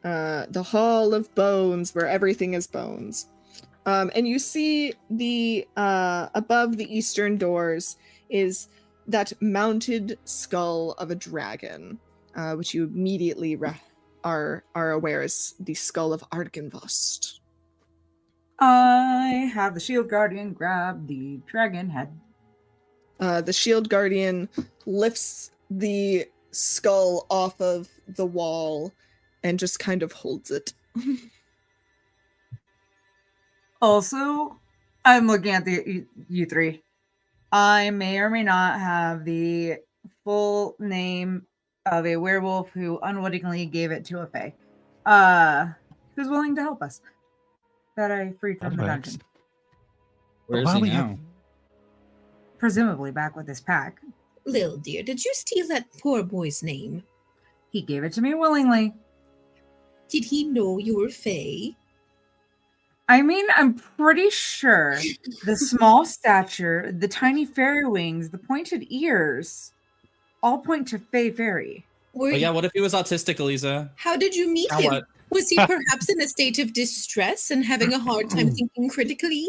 the Hall of Bones, where everything is bones. And you see the above the eastern doors is that mounted skull of a dragon, which you immediately are aware is the skull of Argenvost. I have the shield guardian grab the dragon head. The shield guardian lifts the skull off of the wall and just kind of holds it. Also, I'm looking at you three. I may or may not have the full name of a werewolf who unwittingly gave it to a fae. Who's willing to help us? That I freed from That the works. dungeon. where is While he we now? have- presumably back with his pack. Lil dear, did you steal that poor boy's name? He gave it to me willingly. Did he know you were Fae? I mean, I'm pretty sure the small stature, the tiny fairy wings, the pointed ears, all point to Fae Fairy. But yeah, what if he was autistic, Eliza? How did you meet Now him? what? Was he perhaps in a state of distress and having a hard time thinking critically?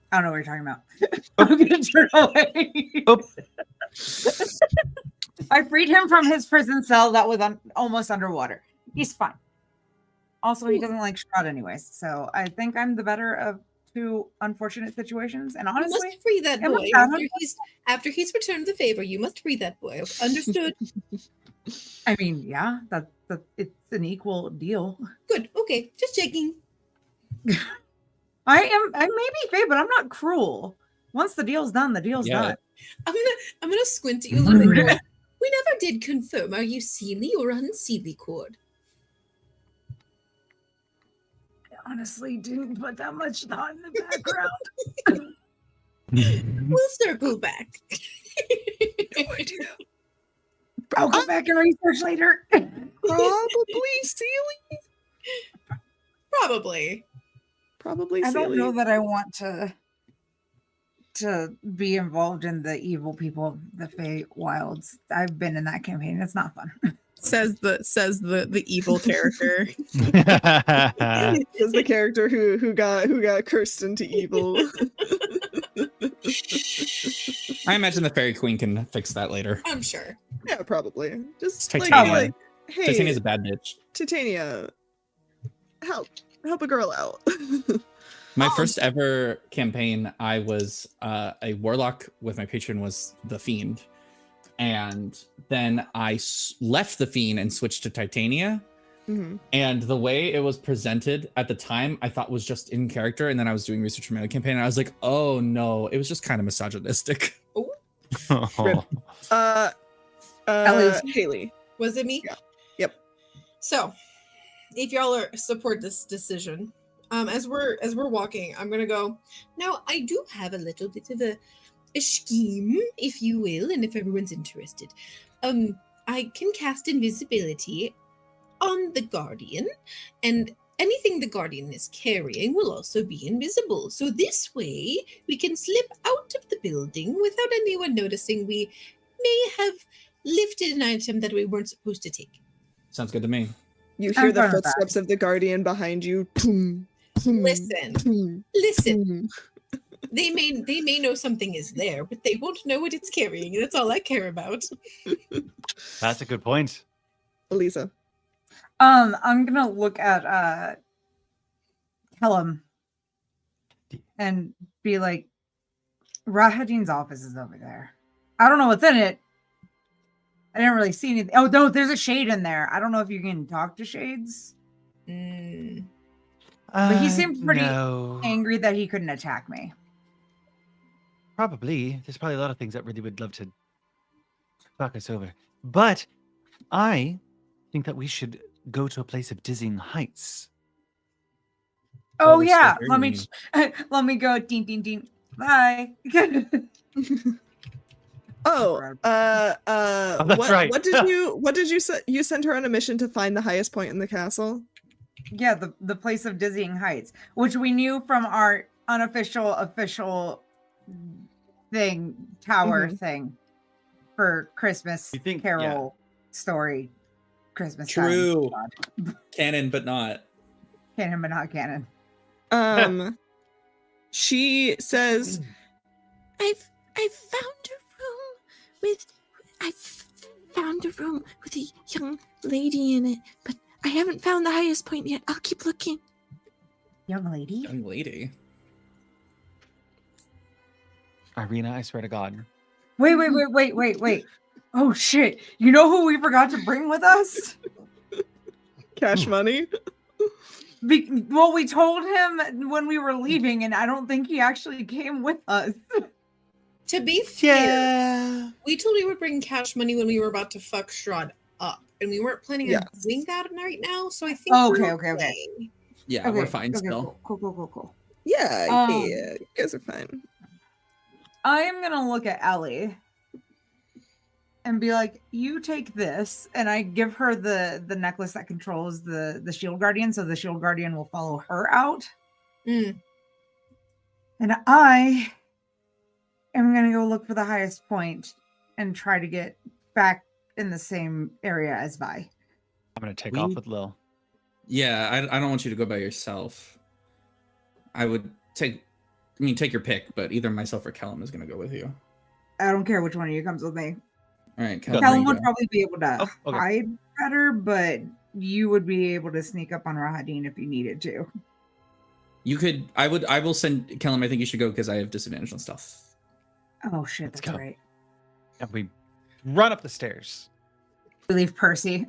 I don't know what you're talking about. I'm gonna turn away. I freed him from his prison cell that was almost underwater. He's fine. Also, he doesn't like Strahd anyways, so I think I'm the better of two unfortunate situations. And You honestly, must free that am I boy bad? after he's returned the favor. You must free that boy. Understood? I mean, yeah, that it's an equal deal. Good. Okay, just checking. I may be Fae, but I'm not cruel. Once the deal's done, the deal's Yeah. done. I'm gonna squint at you a little bit. We never did confirm. Are you Seelie or unseelie cord? I honestly didn't put that much thought in the background. We'll circle back. I'll go back and research later. Probably Sealy. Probably. Probably I don't Sealy. know that I want to be involved in the evil people of the Fey Wilds. I've been in that campaign. It's not fun. Says the evil character. Is the character who got cursed into evil. I imagine the Fairy Queen can fix that later. I'm sure. Yeah, probably. Just Titania. like hey, Titania's a bad bitch. Titania, help a girl out. My first ever campaign, I was a warlock with my patron was the Fiend. And then I left the Fiend and switched to Titania. Mhm. And the way it was presented at the time, I thought was just in character. And then I was doing research for my own campaign. And I was like, oh no, it was just kind of misogynistic. Haley. Was it me? Yeah. Yep. So, if y'all support this decision, as we're walking, I'm gonna go. Now, I do have a little bit of a scheme, if you will, and if everyone's interested. I can cast invisibility on the Guardian, and anything the Guardian is carrying will also be invisible. So this way, we can slip out of the building without anyone noticing we may have lifted an item that we weren't supposed to take. Sounds good to me. You I'm hear the fine with that. footsteps of the Guardian behind you. Boom, boom, Listen, boom, listen. boom. They may know something is there, but they won't know what it's carrying. That's all I care about. That's a good point. Elisa. I'm gonna look at Kellum and be like, Rahadin's office is over there. I don't know what's in it. I didn't really see anything. Oh no, there's a shade in there. I don't know if you can talk to shades. But he seemed pretty No. angry that he couldn't attack me. Probably. There's probably a lot of things that really would love to fuck us over. But I think that we should go to a place of dizzying heights. Oh that's yeah, so let me very let me go. Ding ding ding. Bye. That's right. What did you say? You sent her on a mission to find the highest point in the castle. Yeah, the place of dizzying heights, which we knew from our unofficial official thing tower thing for Christmas You think- Carol story. Christmas True. time. Canon, but not. Canon, but not canon. She says, I've found a room with a young lady in it, but I haven't found the highest point yet. I'll keep looking. Young lady. Young lady. Irina, I swear to God. Wait. Oh shit. You know who we forgot to bring with us? cash money. Well, we told him when we were leaving, and I don't think he actually came with us. To be fair, Yeah. we told we would bring cash money when we were about to fuck Strahd up, and we weren't planning on Yes. doing that right now. So I think Okay. Yeah, we're fine still. Cool. Yeah, Um, yeah, you guys are fine. I am gonna look at Ellie and be like, "You take this," and I give her the necklace that controls the shield guardian, so the shield guardian will follow her out. Mm. And I am gonna go look for the highest point and try to get back in the same area as Vi. I'm gonna take We- off with Lil. Yeah, I don't want you to go by yourself. I would take your pick, but either myself or Callum is going to go with you. I don't care which one of you comes with me. All right, Go. Callum you would go. probably be able to Oh, okay. hide better, but you would be able to sneak up on Rahadin if you needed to. You could. I will send Callum. I think you should go because I have disadvantage on stealth. Oh shit, Let's that's go. right. And we run up the stairs. We leave Percy.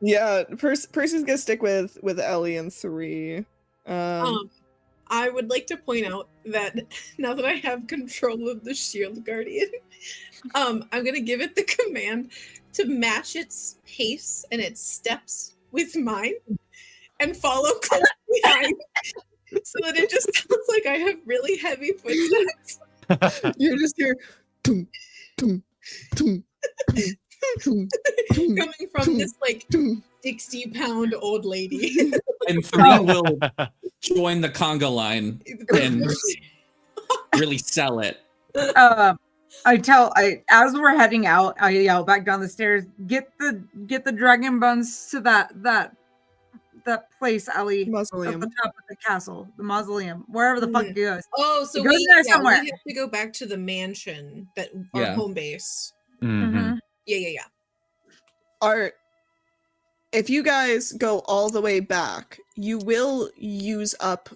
Yeah, Percy's gonna stick with Ellie and 3. I would like to point out that now that I have control of the shield guardian, I'm gonna give it the command to match its pace and its steps with mine and follow close behind so that it just sounds like I have really heavy footsteps. You're just here. Tum, tum, tum, tum, tum, tum, Coming from this like tum. 60-pound old lady. And 3 will join the conga line and really sell it. As we're heading out, I yell back down the stairs, get the dragon bones to that place, Ellie. At Mausoleum. the top of the castle, the mausoleum, wherever the fuck it goes. Oh, so It goes we there somewhere. have to go back to the mansion that our Yeah. home base. Mhm. Yeah. Art, if you guys go all the way back, you will use up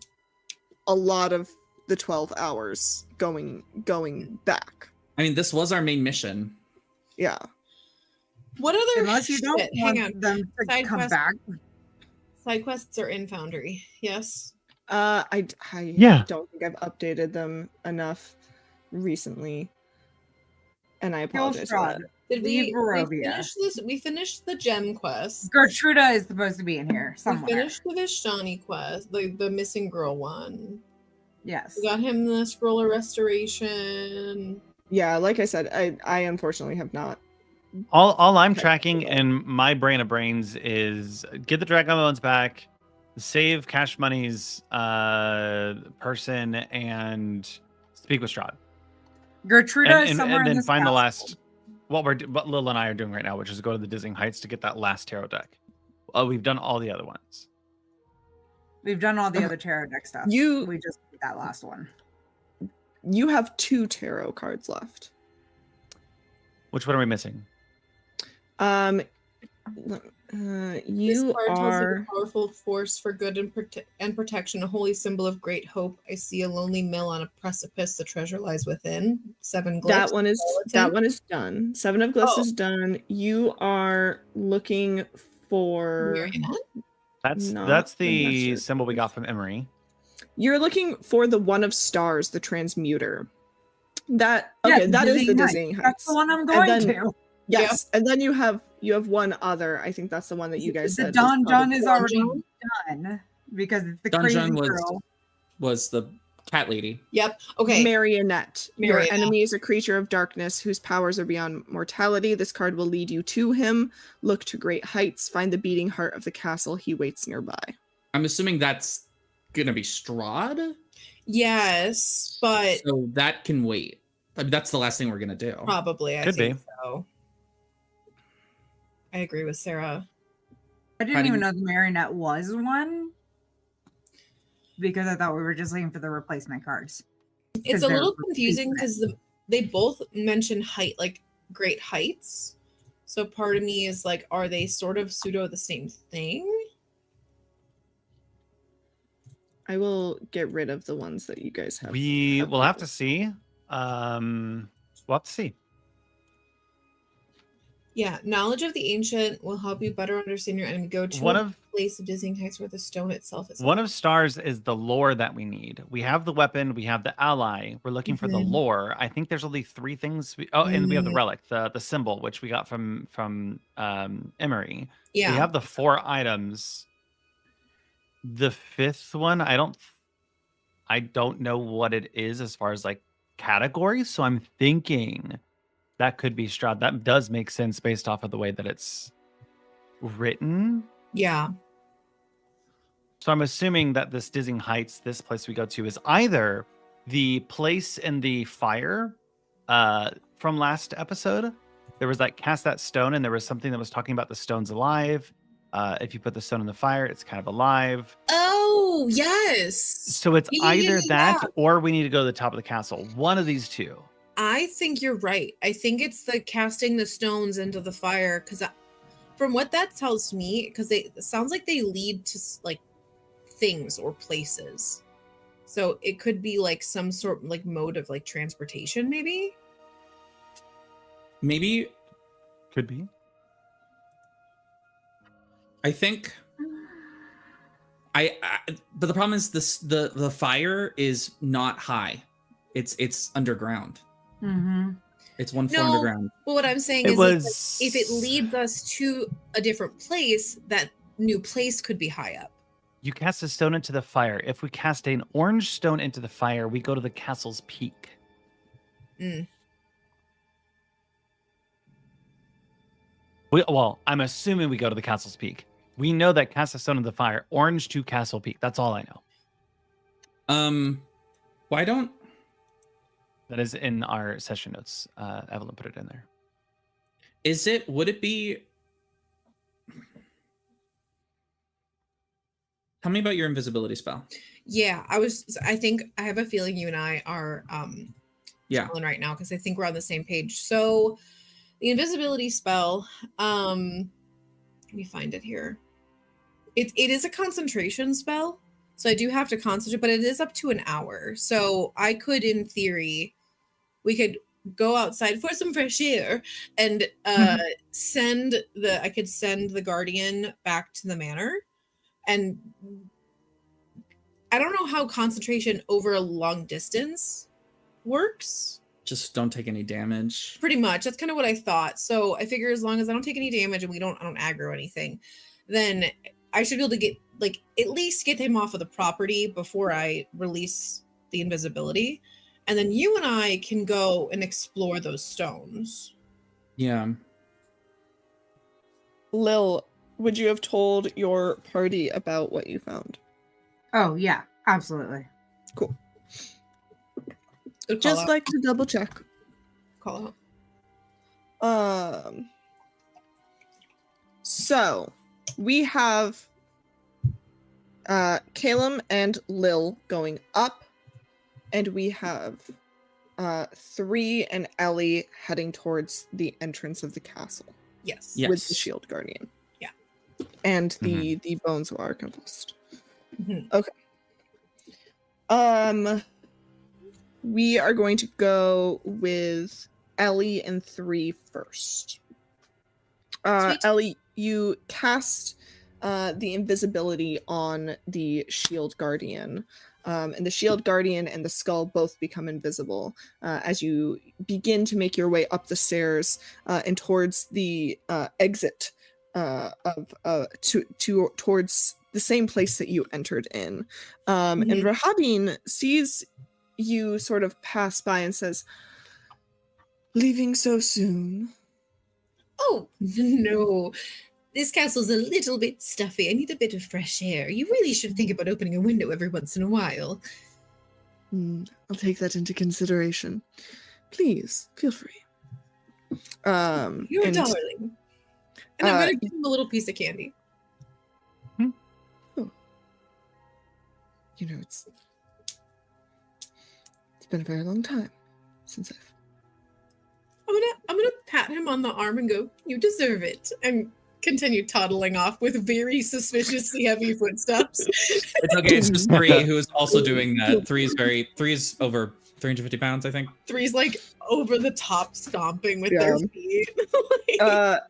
a lot of the 12 hours going back. I mean, this was our main mission. Yeah. What other Unless you don't shit? want Hang on. them to Side come quest. back. Side quests are in Foundry. Yes. I Yeah. don't think I've updated them enough recently. And I Kill apologize for Strahd. that. Did Leave we Barovia. finish this? We finished the gem quest. Gertruda is supposed to be in here We somewhere. finished the Vishtani quest, the missing girl one. Yes. We got him the scroll of restoration. Yeah, like I said, I unfortunately have not. All I'm tracking in my brain of brains is get the dragon bones back, save Cash Money's person, and speak with Strahd. Gertruda is somewhere and in then this find the castle. last what Lil and I are doing right now, which is go to the Dizzying Heights to get that last tarot deck. We've done all the other ones. We've done all the other tarot deck stuff. You- We just did that last one. You have 2 tarot cards left. Which one are we missing? You This card tells are. you a powerful force for good and protection, a holy symbol of great hope. I see a lonely mill on a precipice. The treasure lies within. 7 glyphs. That one is skeleton. done. 7 of glyphs Oh. is done. You are looking for. Marionette? That's Not the the symbol we got from Emery. You're looking for the one of stars, the transmuter. That Yeah, okay, that is the Dizzying Heights. Dizzying That's Heights. the one I'm And going then- to. Yes, and then you have one other. I think that's the one that you guys The said. Don was John probably- is already Donjon? done because it's the Don crazy John girl. was the cat lady. Yep. Okay. Marionette. Your Marionette. enemy is a creature of darkness whose powers are beyond mortality. This card will lead you to him. Look to great heights. Find the beating heart of the castle. He waits nearby. I'm assuming that's gonna be Strahd, Yes, but so that can wait. I mean, that's the last thing we're gonna do. probably I Could think be. so. I agree with Sarah. I How didn't do even you- know the marionette was one because I thought we were just looking for the replacement cards. It's a they're little confusing replacement. because they both mention height, like great heights. So part of me is like, are they sort of pseudo the same thing? I will get rid of the ones that you guys have. We have will have to listed. see. We'll have to see. Yeah, knowledge of the ancient will help you better understand your enemy. Go to One a of place of Dizzying Heights where the stone itself is. One of stars is the lore that we need. We have the weapon, we have the ally. We're looking for the Mhm. lore. I think there's only 3 things. And we have the Mm. relic, the symbol, which we got from Emery. Yeah. We have the 4 items. The 5th one, I don't know what it is as far as like category. So I'm thinking that could be Strahd. That does make sense based off of the way that it's written. Yeah. So I'm assuming that this Dizzying Heights, this place we go to, is either the place in the fire from last episode. There was like cast that stone, and there was something that was talking about the stone's alive. If you put the stone in the fire, it's kind of alive. Oh, yes. So it's Yeah, either that yeah. or we need to go to the top of the castle. One of these two. I think you're right. I think it's the casting the stones into the fire, because from what that tells me, because it sounds like they lead to like things or places. So it could be like some sort like mode of like transportation, maybe. Maybe Could be. I think but the problem is the fire is not high. It's underground. Mm-hmm. It's one floor No, underground. but what I'm saying It is was if it leads us to a different place, that new place could be high up. You cast a stone into the fire. If we cast an orange stone into the fire, we go to the castle's peak. Mm. Well, I'm assuming we go to the castle's peak. We know that cast a stone into the fire, orange to castle peak. That's all I know. Why don't That is in our session notes. Evelyn put it in there. would it be Tell me about your invisibility spell. Yeah, I think I have a feeling you and I are Yeah. chilling right now, because I think we're on the same page. So the invisibility spell, let me find it here. It is a concentration spell, so I do have to concentrate, but it is up to an hour. So I could, in theory, we could go outside for some fresh air and send the guardian back to the manor. And I don't know how concentration over a long distance works. Just don't take any damage. Pretty much. That's kind of what I thought. So I figure as long as I don't take any damage and I don't aggro anything, then I should be able to get at least get him off of the property before I release the invisibility. And then you and I can go and explore those stones. Yeah. Lil, would you have told your party about what you found? Oh yeah, absolutely. Cool. Good call Just out. like to double check. Call out. So we have Calum and Lil going up, and we have 3 and Ellie heading towards the entrance of the castle Yes. Yeah. with the Yes. shield guardian. Yeah. And the bones of Archivist. Mhm. Okay. We are going to go with Ellie and 3 first. Sweet. Ellie, you cast the invisibility on the shield guardian, and the shield guardian and the skull both become invisible as you begin to make your way up the stairs and towards the exit towards the same place that you entered in. And Rahadin sees you sort of pass by and says, "Leaving so soon?" Oh, no. This castle's a little bit stuffy. I need a bit of fresh air. You really should think about opening a window every once in a while. I'll take that into consideration. Please, feel free. You're a and, darling. And I'm going to give him a little piece of candy. You know, it's been a very long time since I'm gonna pat him on the arm and go, "You deserve it," and continue toddling off with very suspiciously heavy footsteps. It's okay. It's just 3 who is also doing that. 3 is over 350 pounds, I think. 3's like over the top stomping with Yeah. their feet.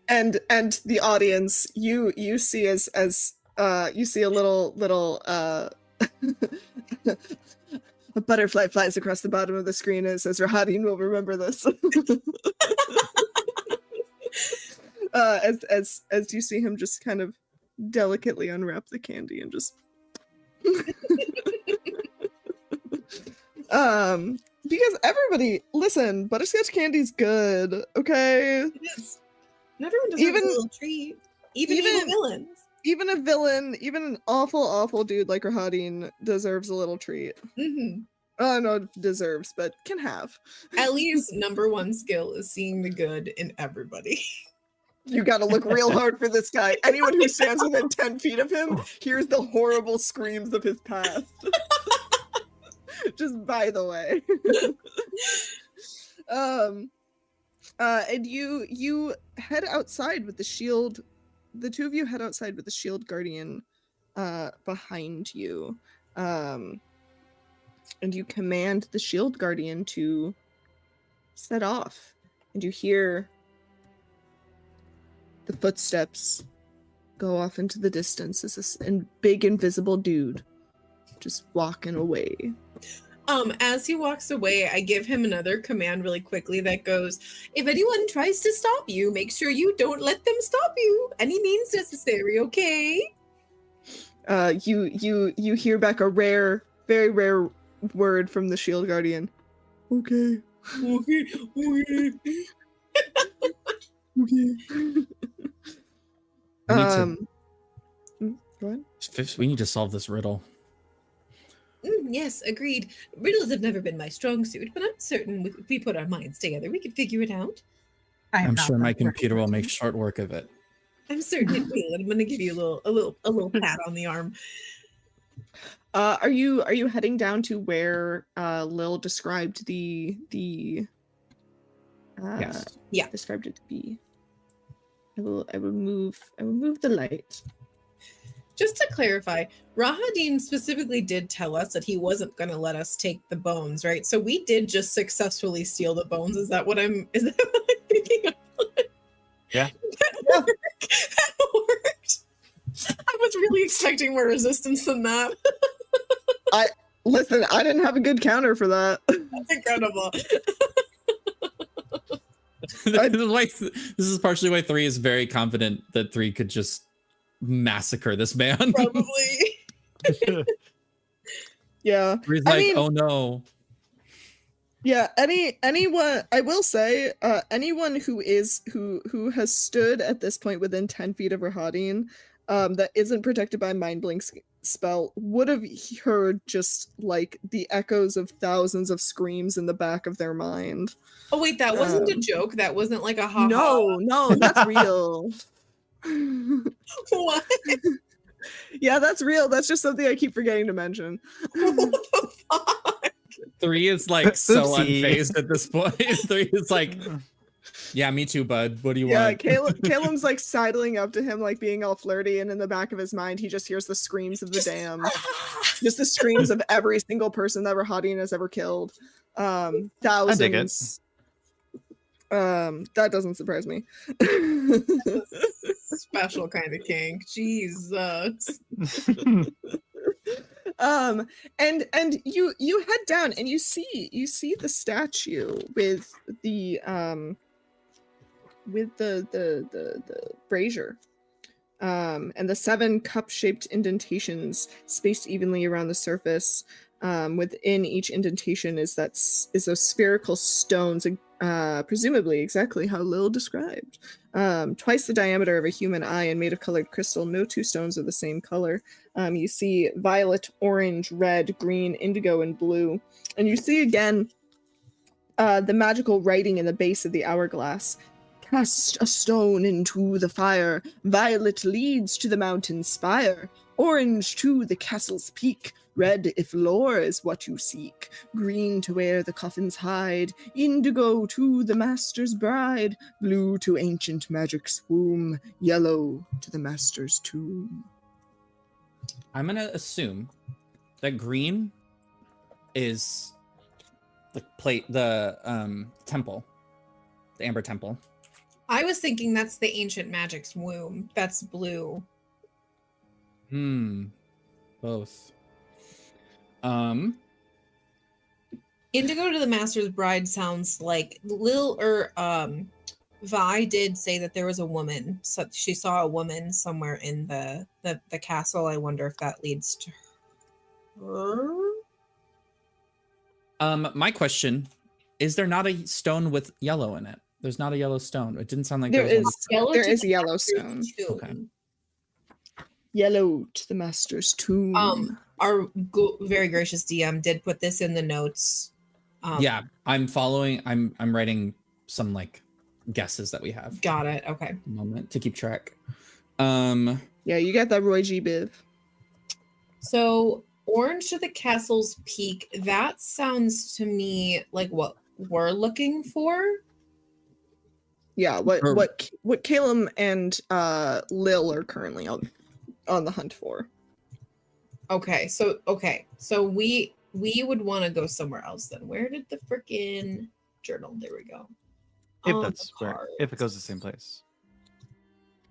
and the audience, you see as you see a little a butterfly flies across the bottom of the screen and says, "Rahadin will remember this." As you see him just kind of delicately unwrap the candy and just because everybody, listen, butterscotch candy's good, okay? It is. And everyone deserves Even- a little treat. Even evil even- villains. Even a villain, even an awful, awful dude like Rahadin deserves a little treat. Hmm. Oh, no, deserves, but can have. Ellie's number one skill is seeing the good in everybody. You gotta look real hard for this guy. Anyone who stands within 10 feet of him hears the horrible screams of his past. Just by the way. And you head outside with the shield. The two of you head outside with the shield guardian behind you. And you command the shield guardian to set off. And you hear the footsteps go off into the distance as this big invisible dude just walking away. As he walks away, I give him another command really quickly that goes, if anyone tries to stop you, make sure you don't let them stop you. Any means necessary, okay? You hear back a rare, very rare word from the shield guardian. Okay. Okay, okay. Okay. Go ahead. We need to solve this riddle. Yes, agreed. Riddles have never been my strong suit, but I'm certain if we put our minds together, we can figure it out. I'm sure my computer will make short work of it. I'm certain it will. And I'm going to give you a little pat on the arm. Are you heading down to where Lil described the Yes. Yeah. described it to be? I will move the light. Just to clarify, Rahadin specifically did tell us that he wasn't going to let us take the bones, right? So we did just successfully steal the bones. Is that what I'm thinking of? Yeah. That worked. I was really expecting more resistance than that. Listen, I didn't have a good counter for that. That's incredible. This is partially why 3 is very confident that 3 could just massacre this man. Probably. Yeah. 3's I like, mean- oh no. Yeah, anyone I will say, anyone who has stood at this point within 10 feet of Rahadin, that isn't protected by Mind Blink spell would have heard just like the echoes of thousands of screams in the back of their mind. Oh wait, that wasn't a joke. That wasn't like a ha. No, that's real. What? Yeah, that's real. That's just something I keep forgetting to mention. What the fuck? 3 is like so Oopsie. unfazed at this point. 3 is like, yeah, me too, bud. What do you Yeah, want? Caleb's like sidling up to him, like being all flirty, and in the back of his mind, he just hears the screams of the damned. Just the screams of every single person that Rahadin has ever killed. Thousands. dig it. That doesn't surprise me. Special kind of kink. Jesus. And you head down and you see the statue with the brazier. And the 7 cup-shaped indentations spaced evenly around the surface. Within each indentation is those spherical stones, presumably exactly how Lil described. Twice the diameter of a human eye and made of colored crystal. No 2 stones are the same color. You see violet, orange, red, green, indigo, and blue. And you see again the magical writing in the base of the hourglass. Cast a stone into the fire. Violet leads to the mountain's spire. Orange to the castle's peak. Red if lore is what you seek. Green to where the coffins hide. Indigo to the master's bride. Blue to ancient magic's womb. Yellow to the master's tomb. I'm gonna assume that green is the temple, the Amber Temple. I was thinking that's the ancient magic's womb. That's blue. Both. Indigo to the Master's Bride sounds like Vi did say that there was a woman. So she saw a woman somewhere in the castle. I wonder if that leads to her. My question, is there not a stone with yellow in it? There's not a yellow stone. It didn't sound like There there was is Yellow there to is the yellow master's stone. tomb. Okay. Yellow to the master's tomb. Our very gracious DM did put this in the notes. Yeah, I'm following. I'm writing some like guesses that we have. Got it. Okay. A moment to keep track. Yeah, you got that Roy G. Biv. So orange to the castle's peak. That sounds to me like what we're looking for. Yeah, what Or- what Caleb and Lil are currently on the hunt for. Okay. So we would want to go somewhere else then. Where did the freaking journal? There we go. If On that's the where, if it goes cards. the same place.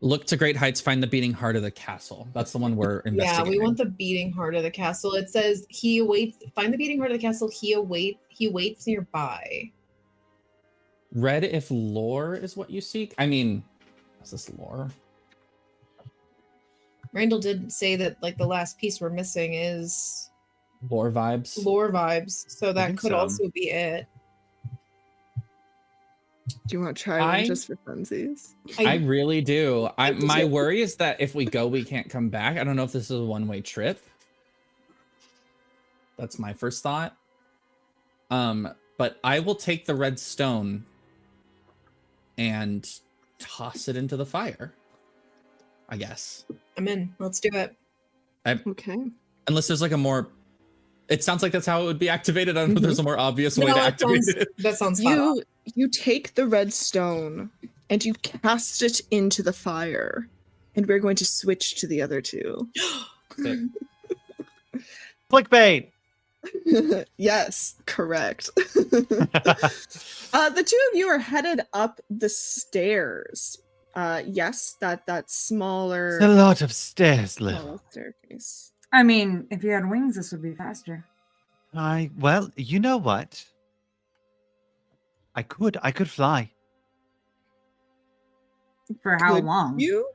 Look to great heights, find the beating heart of the castle. That's the one we're Yeah, investigating. we want the beating heart of the castle. It says he awaits. Find the beating heart of the castle. He waits nearby. Read if lore is what you seek. I mean, is this lore? Randall did say that like the last piece we're missing is Lore vibes. lore vibes, so that think could so. also be it. Do you want to try one just for funsies? I really do. do My too. worry is that if we go, we can't come back. I don't know if this is a one-way trip. That's my first thought. But I will take the red stone and toss it into the fire. I guess. I'm in. Let's do it. Okay. Unless there's like a more. It sounds like that's how it would be activated. I don't know if there's a more obvious way to activate it. That sounds fun. You take the red stone and you cast it into the fire, and we're going to switch to the other two. Clickbait. Yes, correct. The two of you are headed up the stairs. Yes, that smaller, It's a lot of stairs, Lil. smaller staircase. I mean, if you had wings, this would be faster. Well, you know what? I could fly. For how Could long? You?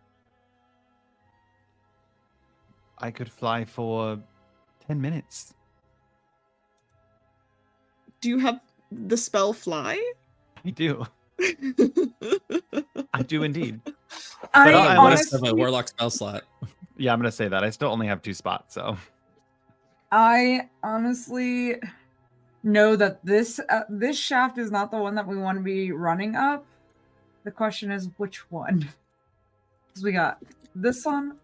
I could fly for 10 minutes. Do you have the spell fly? I do. I do indeed. I I I honest- have a warlock spell slot. Yeah, I'm gonna say that. I still only have 2 spots, so I honestly know that this shaft is not the one that we want to be running up. The question is which one? Because we got this one,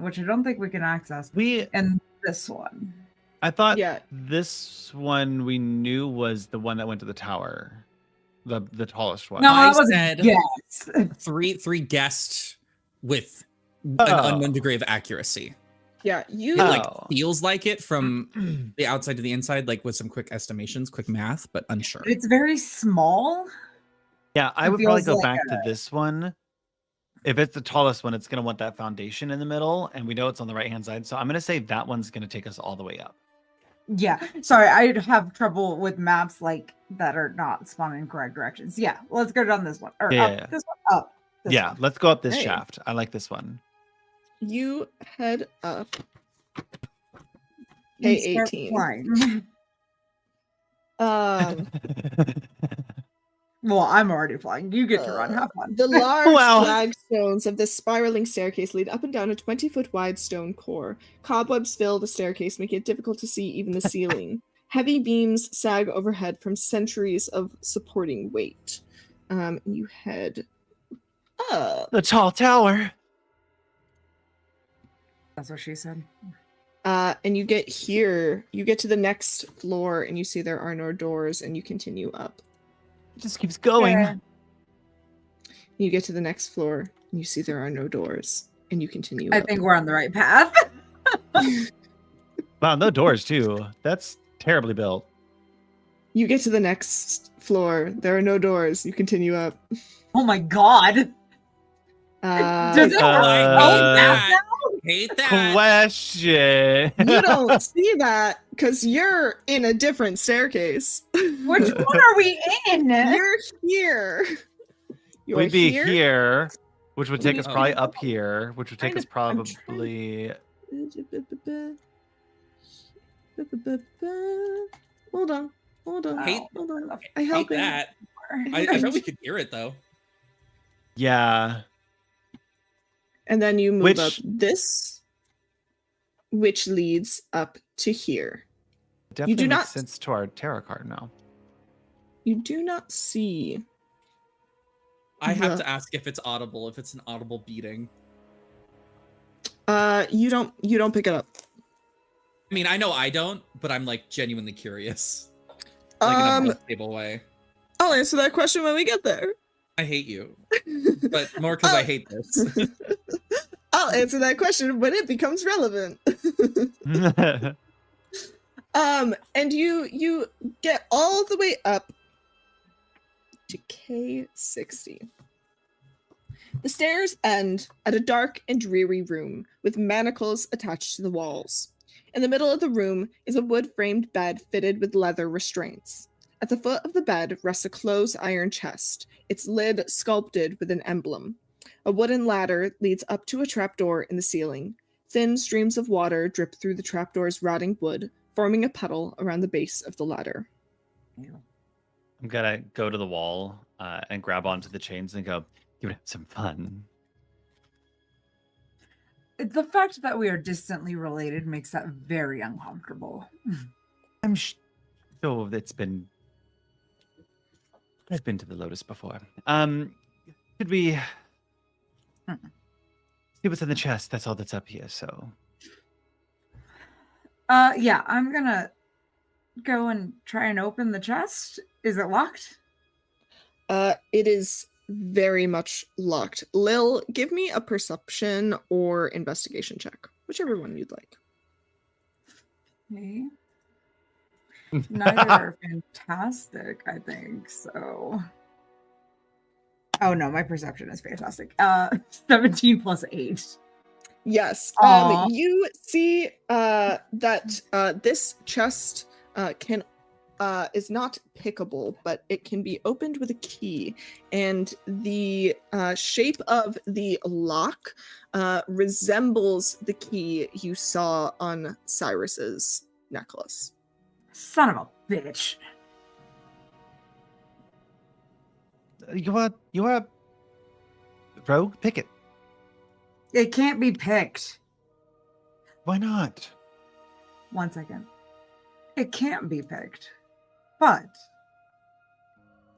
which I don't think we can access, and this one. I thought Yeah. this one we knew was the one that went to the tower, the tallest one. No, I that was said- yes. Three guessed with an Oh. unknown degree of accuracy. Yeah, you It like Oh. feels like it from the outside to the inside, like with some quick estimations, quick math, but unsure. It's very small. Yeah, I It would probably feels go like back to this one. If it's the tallest one, it's gonna want that foundation in the middle, and we know it's on the right hand side. So I'm gonna say that one's gonna take us all the way up. Yeah. Sorry, I have trouble with maps like that are not spawning in correct directions. Yeah, let's go down this one. Or Yeah. up this one. Up. This Yeah, one. let's go up this Hey. shaft. I like this one. you head up. And start K18. flying. Well, I'm already flying. You get to run. Have fun. The large Wow. flagstones of this spiraling staircase lead up and down a 20-foot wide stone core. Cobwebs fill the staircase, making it difficult to see even the ceiling. Heavy beams sag overhead from centuries of supporting weight. You head up. The tall tower. That's what she said. And you get here. You get to the next floor, and you see there are no doors, and you continue up. It just keeps going. Yeah. You get to the next floor, and you see there are no doors, and you continue I up. think we're on the right path. Wow, no doors too. That's terribly built. You get to the next floor. There are no doors. You continue up. Oh my god. Does it Uh, Hate that. Question. You don't see that because you're in a different staircase. Which one are we in? You're here. You're We'd be here, which would take us Oh. probably up here, which would take Kind us of- I'm probably. Hold on. Hold on. Hate- Hold on. I Hate help him. that. I bet we could hear it though. Yeah. And then you move Which- up this, which leads up to here. Definitely do makes not- sense to our tarot card now. You do not see. I have The- to ask if it's audible, if it's an audible beating. You don't pick it up. I mean, I know I don't, but I'm like genuinely curious. Like in a more stable way. I'll answer that question when we get there. I hate you, but more because I hate this. I'll answer that question when it becomes relevant. And you get all the way up to K60. The stairs end at a dark and dreary room with manacles attached to the walls. In the middle of the room is a wood-framed bed fitted with leather restraints. At the foot of the bed rests a closed iron chest, its lid sculpted with an emblem. A wooden ladder leads up to a trapdoor in the ceiling. Thin streams of water drip through the trapdoor's rotting wood, forming a puddle around the base of the ladder. I'm gonna go to the wall and grab onto the chains and go, you would have some fun. The fact that we are distantly related makes that very uncomfortable. I'm sure I've been to the Lotus before. Could we see what's in the chest? That's all that's up here, so. Yeah, I'm gonna go and try and open the chest. Is it locked? It is very much locked. Lil, give me a perception or investigation check, whichever one you'd like. Okay. Neither are fantastic, I think. So. Oh no, my perception is fantastic. 17 plus 8. Yes. Aw. You see that this chest is not pickable, but it can be opened with a key, and the shape of the lock resembles the key you saw on Cyrus's necklace. Son of a bitch. You are rogue? Pick it. It can't be picked. Why not? 1 second. It can't be picked. But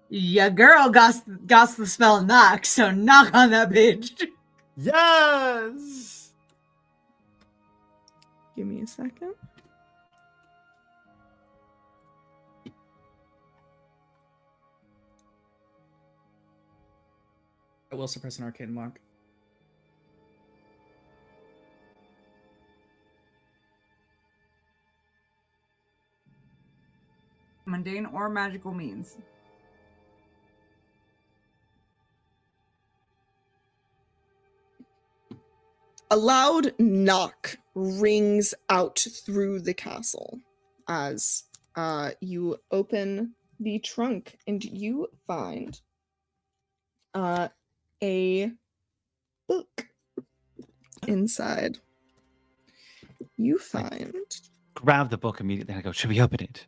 your girl got the spell knock, so knock on that bitch. Yes! Give me a second. I will suppress an arcane mark. Mundane or magical means. A loud knock rings out through the castle as you open the trunk and you find a book inside. You find Grab the book immediately and I go, should we open it?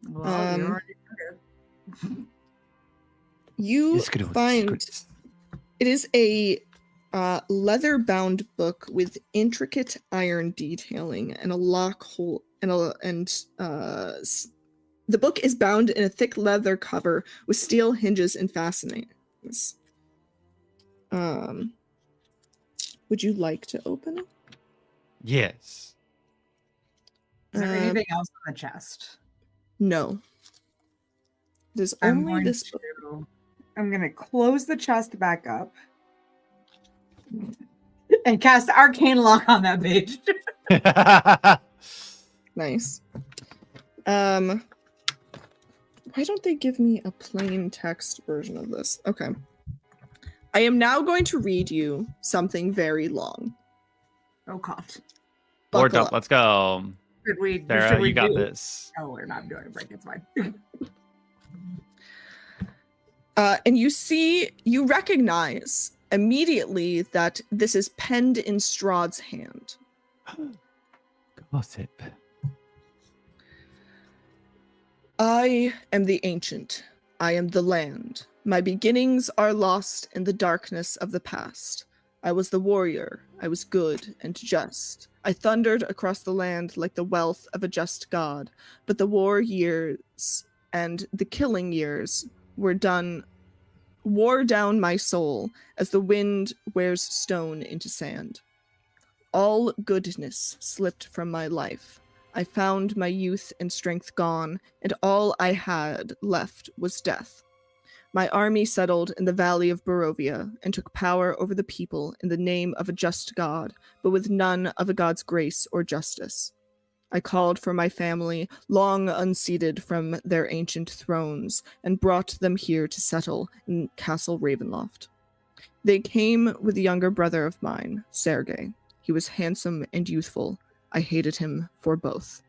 Well, you Um, already did it. you This could hold find secrets. it is a leather-bound book with intricate iron detailing and a lock hole the book is bound in a thick leather cover with steel hinges and fastenings. Would you like to open it? Yes. Is there Uh, anything else on the chest? No. There's I'm only going this book. to. I'm gonna close the chest back up and cast arcane lock on that bitch. Nice. Why don't they give me a plain text version of this? Okay. I am now going to read you something very long. Oh god. Lord Buckle up, up. let's go. Should Sarah, we you got do- this. Oh, we're not doing a break. It's fine. And you recognize immediately that this is penned in Strahd's hand. Gossip. I am the ancient. I am the land. My beginnings are lost in the darkness of the past. I was the warrior. I was good and just. I thundered across the land like the wealth of a just god, but the war years and the killing years wore down my soul as the wind wears stone into sand. All goodness slipped from my life. I found my youth and strength gone, and all I had left was death. My army settled in the valley of Barovia and took power over the people in the name of a just God, but with none of a God's grace or justice. I called for my family, long unseated from their ancient thrones, and brought them here to settle in Castle Ravenloft. They came with a younger brother of mine, Sergei. He was handsome and youthful. I hated him for both.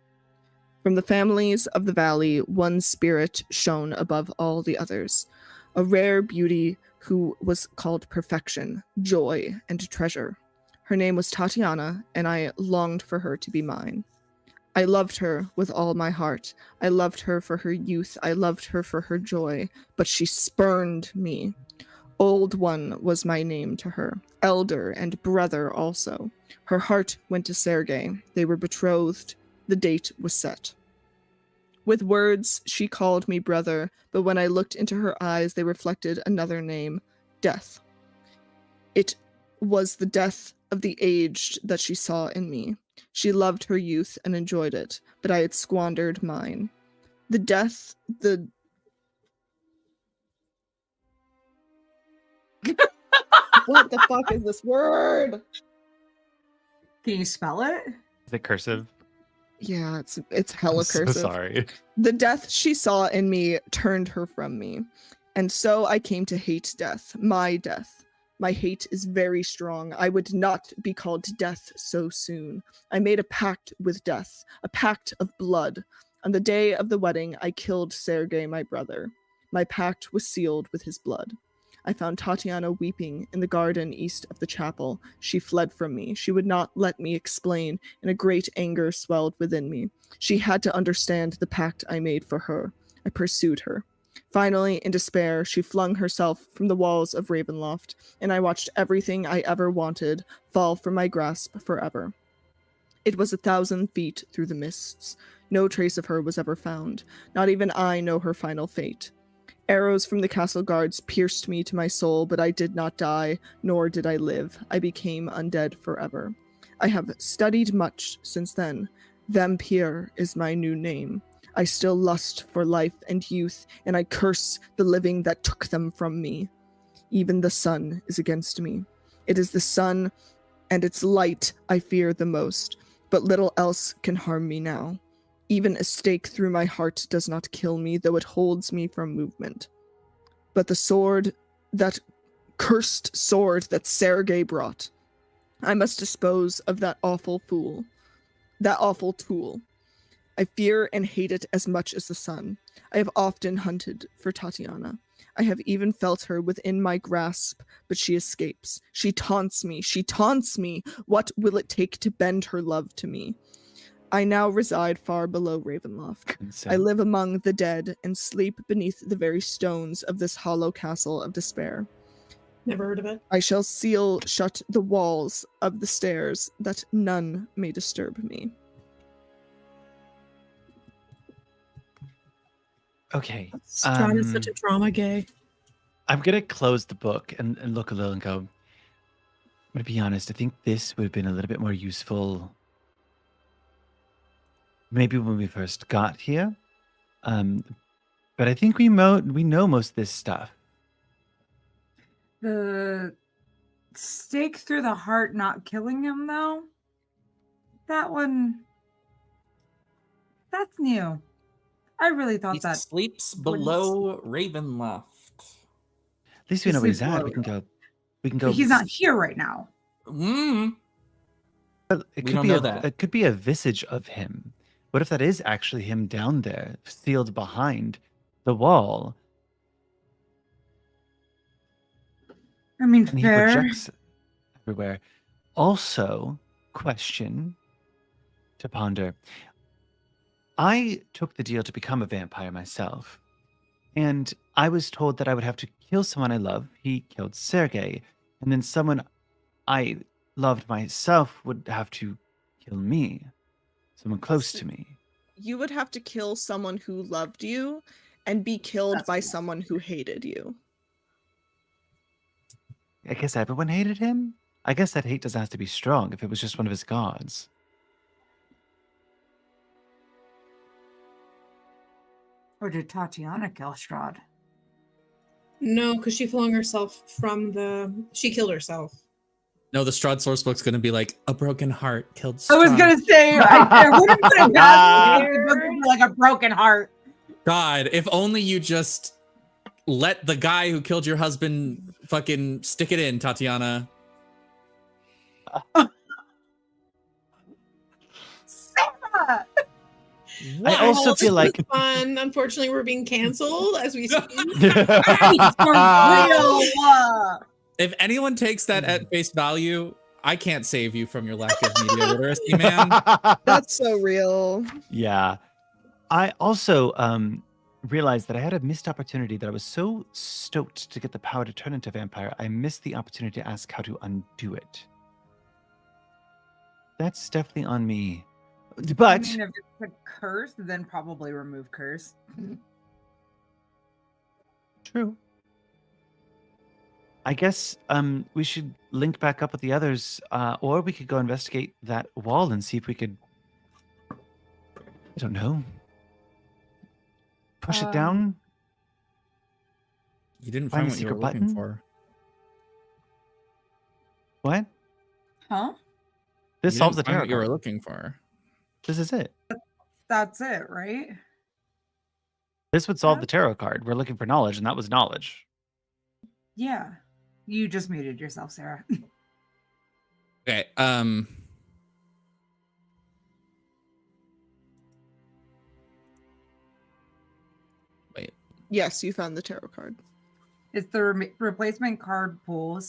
From the families of the valley, one spirit shone above all the others, a rare beauty who was called perfection, joy, and treasure. Her name was Tatiana, and I longed for her to be mine. I loved her with all my heart. I loved her for her youth. I loved her for her joy, but she spurned me. Old One was my name to her, elder and brother also. Her heart went to Sergei. They were betrothed. The date was set. With words, she called me brother, but when I looked into her eyes, they reflected another name, death. It was the death of the aged that she saw in me. She loved her youth and enjoyed it, but I had squandered mine. The death, the... What the fuck is this word? Can you spell it? Is it cursive? Yeah, it's hella I'm so cursive. sorry. The death she saw in me turned her from me, and so I came to hate death, my death. My hate is very strong. I would not be called to death so soon. I made a pact with death, a pact of blood. On the day of the wedding, I killed Sergei, my brother. My pact was sealed with his blood. I found Tatiana weeping in the garden east of the chapel. She fled from me. She would not let me explain, and a great anger swelled within me. She had to understand the pact I made for her. I pursued her. Finally, in despair, she flung herself from the walls of Ravenloft, and I watched everything I ever wanted fall from my grasp forever. It was 1,000 feet through the mists. No trace of her was ever found. Not even I know her final fate. Arrows from the castle guards pierced me to my soul, but I did not die, nor did I live. I became undead forever. I have studied much since then. Vampire is my new name. I still lust for life and youth, and I curse the living that took them from me. Even the sun is against me. It is the sun and its light I fear the most, but little else can harm me now. Even a stake through my heart does not kill me, though it holds me from movement. But the sword, that cursed sword that Sergei brought, I must dispose of that awful fool. That awful tool. I fear and hate it as much as the sun. I have often hunted for Tatiana. I have even felt her within my grasp, but she escapes. She taunts me. She taunts me. What will it take to bend her love to me? I now reside far below Ravenloft. I live among the dead and sleep beneath the very stones of this hollow castle of despair. Never heard of it. I shall seal shut the walls of the stairs that none may disturb me. Okay. Strahd is such a drama gay. I'm gonna close the book and look a little and go, I'm gonna be honest, I think this would have been a little bit more useful maybe when we first got here. But I think we know most of this stuff. The stake through the heart not killing him, though? That one... That's new. I really thought He that... sleeps below Ravenloft. At least we He know where he's sleeps at. below We can go. But he's not here right now. It We could don't be know a, that. It could be a visage of him. What if that is actually him down there, sealed behind the wall? I mean, And he fair. projects everywhere. Also, question to ponder. I took the deal to become a vampire myself. And I was told that I would have to kill someone I love. He killed Sergei. And then someone I loved myself would have to kill me. Someone close So- to me. You would have to kill someone who loved you and be killed That's by cool. someone who hated you. I guess everyone hated him? I guess that hate doesn't have to be strong if it was just one of his gods. Or did Tatiana kill Strahd? No, because she flung herself from the. She killed herself. No, the Strahd sourcebook's going to be like, a broken heart killed I was Strahd. gonna say I wouldn't put it past me. It would be like a broken heart. God, if only you just let the guy who killed your husband fucking stick it in, Tatiana. Sarah! I also feel This like was fun. Unfortunately, we're being canceled as we speak. For real. If anyone takes that at face value, I can't save you from your lack of media literacy, man. That's so real. Yeah. I also realized that I had a missed opportunity that I was so stoked to get the power to turn into a vampire. I missed the opportunity to ask how to undo it. That's definitely on me. But I mean, if it's a curse, then probably remove curse. true. I guess we should link back up with the others, or we could go investigate that wall and see if we could, I don't know, push it down. You didn't Find find the what you were secret looking button? for. What? Huh? This You solves the didn't find tarot what you were card. looking for. This is it. That's it, right? This would solve Yeah. the tarot card. We're looking for knowledge, and that was knowledge. Yeah. You just muted yourself, Sarah. Okay, wait. Yes, you found the tarot card. It's the replacement card pool,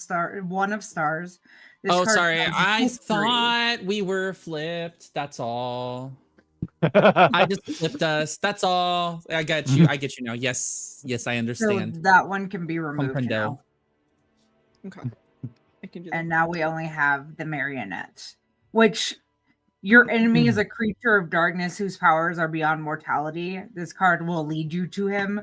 one of stars. This Oh, card sorry. has I history. thought we were flipped. That's all. I just flipped us. That's all. I got you. I get you now. Yes. Yes, I So understand. that one can be removed Comprendo. now. Okay. I can do that. And now we only have the marionette, which your enemy is a creature of darkness whose powers are beyond mortality. This card will lead you to him.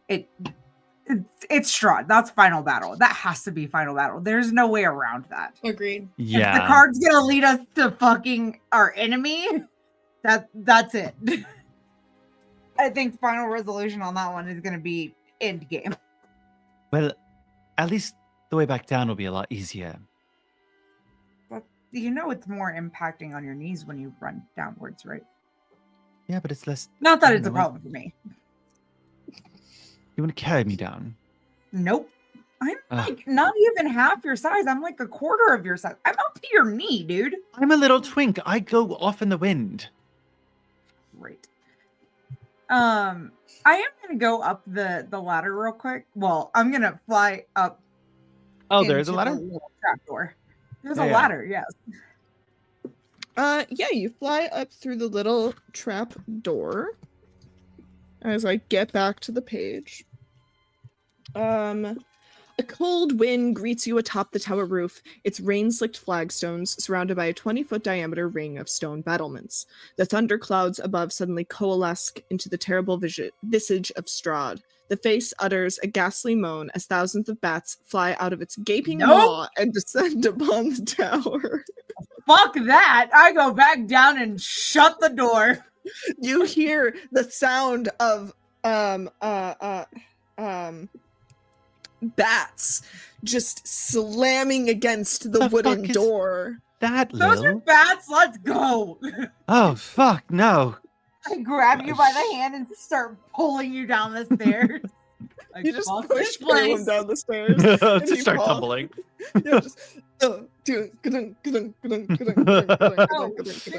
It's Strahd. That's final battle. That has to be final battle. There's no way around that. Agreed. If the Yeah. card's gonna lead us to fucking our enemy, that's it. I think final resolution on that one is gonna be end game. Well, at least the way back down will be a lot easier. But you know it's more impacting on your knees when you run downwards, right? Yeah, but it's less. Not that I it's a don't know, problem for me. You want to carry me down? Nope. I'm Ugh. like not even half your size. I'm like a quarter of your size. I'm up to your knee, dude. I'm a little twink. I go off in the wind. Great. I am gonna go up the ladder real quick. Well, I'm gonna fly up. Oh, there is a into ladder? the little trapdoor. There's Yeah, a yeah. ladder, yes. Yeah, you fly up through the little trap door. As I get back to the page. A cold wind greets you atop the tower roof, its rain-slicked flagstones surrounded by a 20-foot diameter ring of stone battlements. The thunderclouds above suddenly coalesce into the terrible visage of Strahd. The face utters a ghastly moan as thousands of bats fly out of its gaping Nope. maw and descend upon the tower. Fuck that. I go back down and shut the door. You hear the sound of bats just slamming against the The wooden fuck is- door. That Those are Lil? bats. Let's go. Oh, fuck, no. I grab you by the hand and start pulling you down the stairs. Like, You just fuck push this Caleb place. down the stairs. To you start fall. tumbling. Yeah, just Oh, we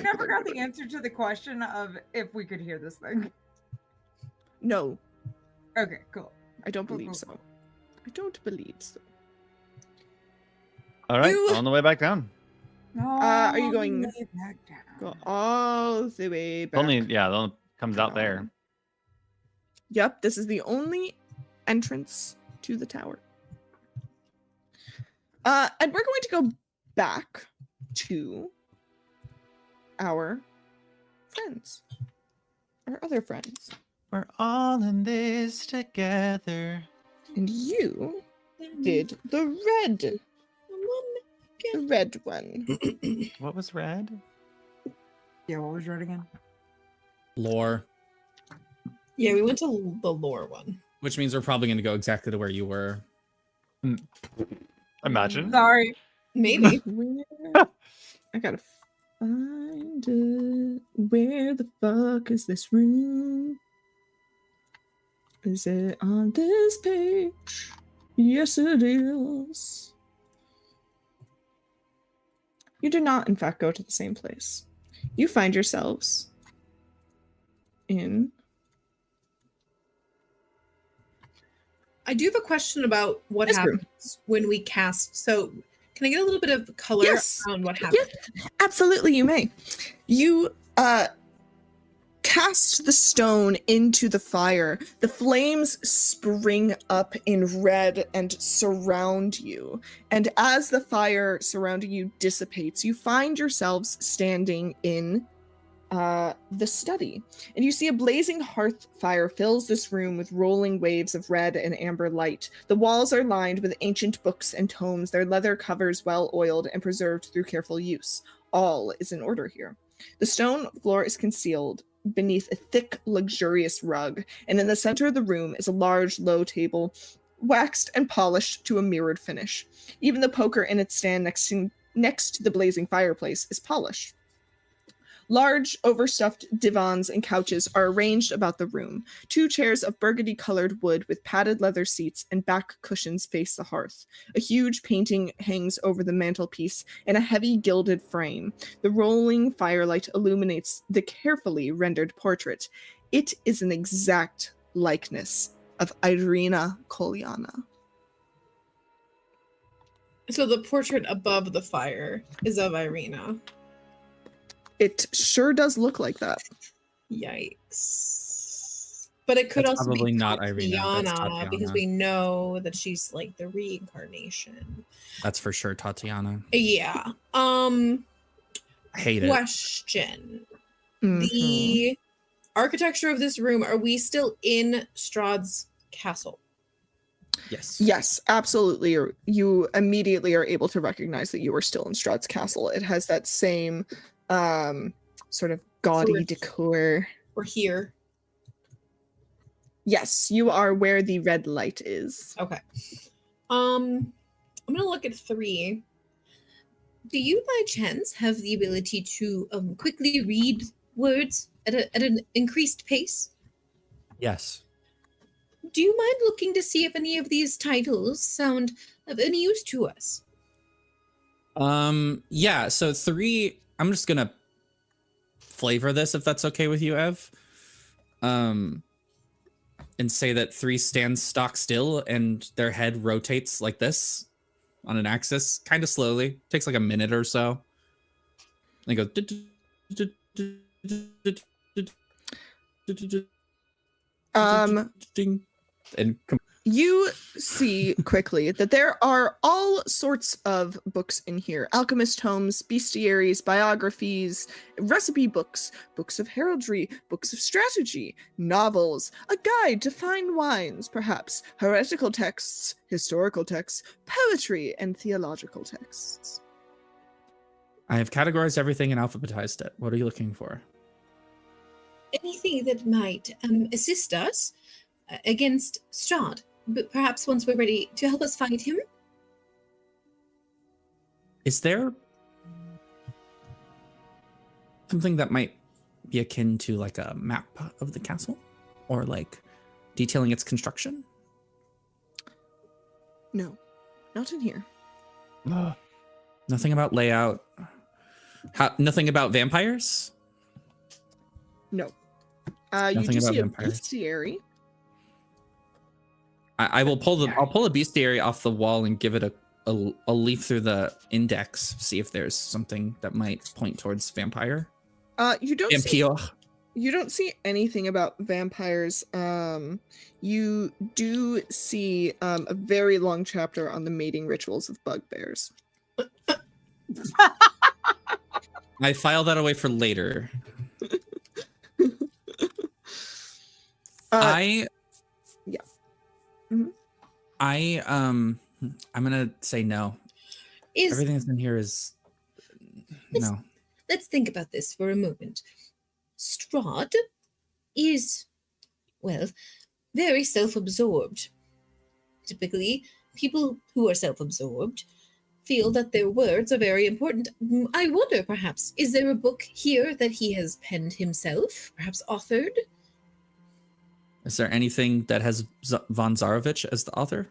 never got the answer to the question of if we could hear this thing. No, Okay, cool. I don't believe so. I don't believe so. All right, You- on the way back down. are you All going- the way back down. Go all the way back. Only, yeah, the only comes out there. Yep, this is the only entrance to the tower. And we're going to go back to our friends. Our other friends. We're all in this together. And you did the red one. What was red? Yeah, what was red again? Lore, Yeah, we went to the lore one. which means we're probably going to go exactly to where you were. Imagine. Sorry. Maybe. Where? I gotta find it. Where the fuck is this room? Is it on this page? Yes, it is. You do not, in fact, go to the same place. You find yourselves in. I do have a question about what This room. happens when we cast. So, can I get a little bit of color Yes. around what happens? Absolutely, you may. You cast the stone into the fire. The flames spring up in red and surround you. And as the fire surrounding you dissipates, you find yourselves standing in the study. And you see a blazing hearth fire fills this room with rolling waves of red and amber light. The walls are lined with ancient books and tomes, their leather covers well oiled and preserved through careful use. All is in order here. The stone floor is concealed beneath a thick, luxurious rug, and in the center of the room is a large, low table, waxed and polished to a mirrored finish. Even the poker in its stand next to the blazing fireplace is polished. Large, overstuffed divans and couches are arranged about the room. 2 chairs of burgundy-colored wood with padded leather seats and back cushions face the hearth. A huge painting hangs over the mantelpiece in a heavy gilded frame. The rolling firelight illuminates the carefully rendered portrait. It is an exact likeness of Irina Kolyana. So the portrait above the fire is of Irina. It sure does look like that. Yikes. But it could That's also probably be not Irina, that's Tatiana, because Tatiana. we know that she's like the reincarnation. That's for sure, Tatiana. Yeah. I hate it. Question. Mhm. The architecture of this room, are we still in Strahd's castle? Yes. Yes, absolutely. You immediately are able to recognize that you are still in Strahd's castle. It has that same sort of gaudy we're- decor. We're here. Yes, you are where the red light is. Okay. I'm gonna look at 3. Do you by chance have the ability to quickly read words at an increased pace? Yes. Do you mind looking to see if any of these titles sound of any use to us? Yeah, so 3, I'm just gonna flavor this if that's okay with you, Ev. And say that 3 stands stock still and their head rotates like this on an axis, kind of slowly. Takes like a minute or so. And it goes and You see quickly that there are all sorts of books in here. Alchemist tomes, bestiaries, biographies, recipe books, books of heraldry, books of strategy, novels, a guide to fine wines, perhaps, heretical texts, historical texts, poetry, and theological texts. I have categorized everything and alphabetized it. What are you looking for? Anything that might assist us against Strahd, but perhaps once we're ready to help us fight him. Is there something that might be akin to like a map of the castle or like detailing its construction? No, not in here. Nothing about layout. Nothing about vampires? No. You Nothing do about see a vampires. bestiary. I will pull I'll pull a bestiary off the wall and give it a leaf through the index, see if there's something that might point towards vampire. You don't see Vampire. You don't see anything about vampires. You do see a very long chapter on the mating rituals of bugbears. I file that away for later. Yeah. Mhm. I'm gonna say no. Everything that's in here is no. Let's think about this for a moment. Strahd is, well, very self-absorbed. Typically, people who are self-absorbed feel that their words are very important. I wonder, perhaps, is there a book here that he has penned himself, perhaps authored? Is there anything that has Von Zarovich as the author?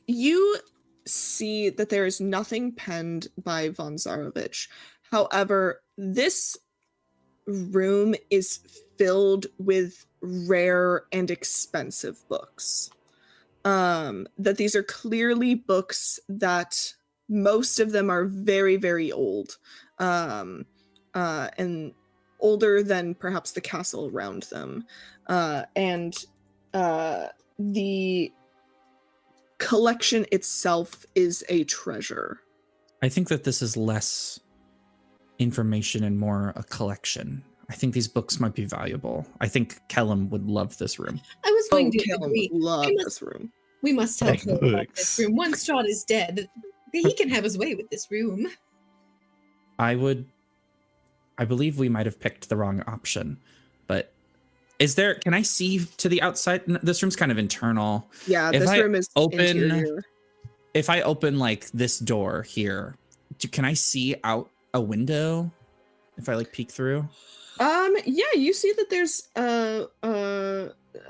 You see that there is nothing penned by Von Zarovich. However, this room is filled with rare and expensive books. That these are clearly books that most of them are very, very old, and older than perhaps the castle around them. And the collection itself is a treasure. I think that this is less information and more a collection. I think these books might be valuable. I think Kellum would love this room. I was going to Caleb agree. would love this room. We must tell Big him about books. this room. Once Strahd is dead, he can have his way with this room. I believe we might have picked the wrong option, but can I see to the outside? This room's kind of internal. Yeah, If this I room is interior. If I open like this door here, can I see out a window? If I like peek through? Yeah, you see that there's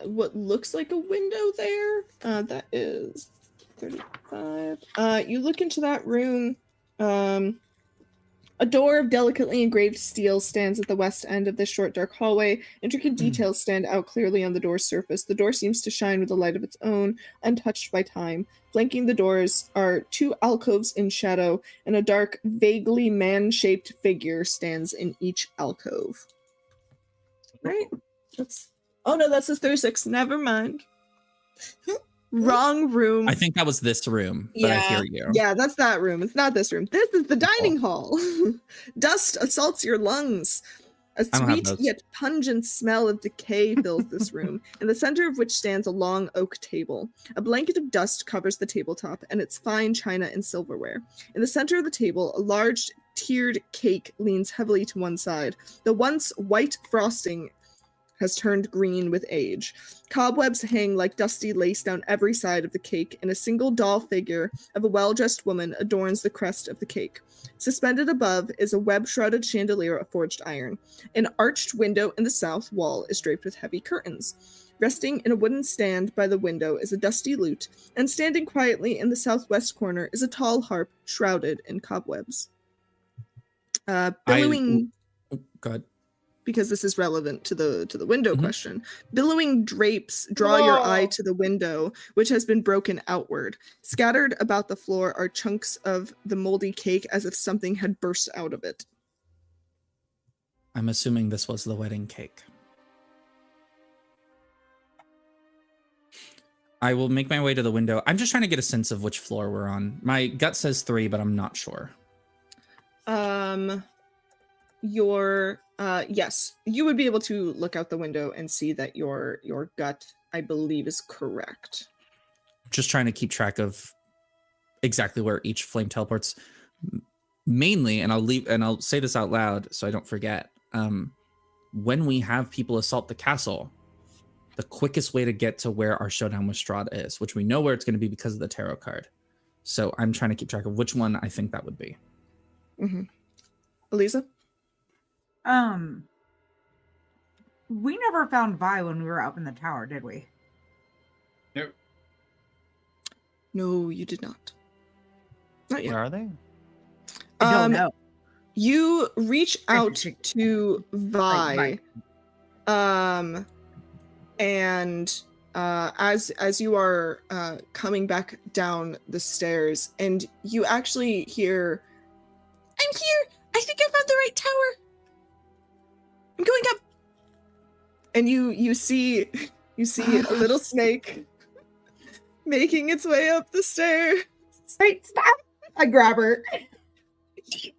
what looks like a window there. That is 35. You look into that room. A door of delicately engraved steel stands at the west end of this short, dark hallway. Intricate details stand out clearly on the door's surface. The door seems to shine with a light of its own, untouched by time. Flanking the doors are two alcoves in shadow, and a dark, vaguely man-shaped figure stands in each alcove. Right? Oh no, that's his 36. Never mind. Wrong room. I think that was this room, but I hear you. Yeah, that's that room. It's not this room. This is the dining hall. Dust assaults your lungs. A sweet yet pungent smell of decay fills this room, in the center of which stands a long oak table. A blanket of dust covers the tabletop and its fine china and silverware. In the center of the table, a large tiered cake leans heavily to one side. The once white frosting has turned green with age. Cobwebs hang like dusty lace down every side of the cake, and a single doll figure of a well-dressed woman adorns the crest of the cake. Suspended above is a web-shrouded chandelier of forged iron. An arched window in the south wall is draped with heavy curtains. Resting in a wooden stand by the window is a dusty lute, and standing quietly in the southwest corner is a tall harp shrouded in cobwebs. Billowing... Go ahead. Because this is relevant to the window question. Billowing drapes draw your eye to the window, which has been broken outward. Scattered about the floor are chunks of the moldy cake as if something had burst out of it. I'm assuming this was the wedding cake. I will make my way to the window. I'm just trying to get a sense of which floor we're on. My gut says 3, but I'm not sure. Yes, you would be able to look out the window and see that your gut, I believe, is correct. Just trying to keep track of exactly where each flame teleports. Mainly, and I'll say this out loud so I don't forget. When we have people assault the castle, the quickest way to get to where our showdown with Strahd is, which we know where it's going to be because of the tarot card. So I'm trying to keep track of which one I think that would be. Mm-hmm. Elisa? We never found Vi when we were up in the tower, did we? Nope. No, you did not. Not yet. Where are they? I don't know. You reach out to Vi, and as you are coming back down the stairs, and you actually hear, "I'm here. I think I found the right tower." I'm going up. And you see a little snake making its way up the stair. Wait, stop! I grab her. It's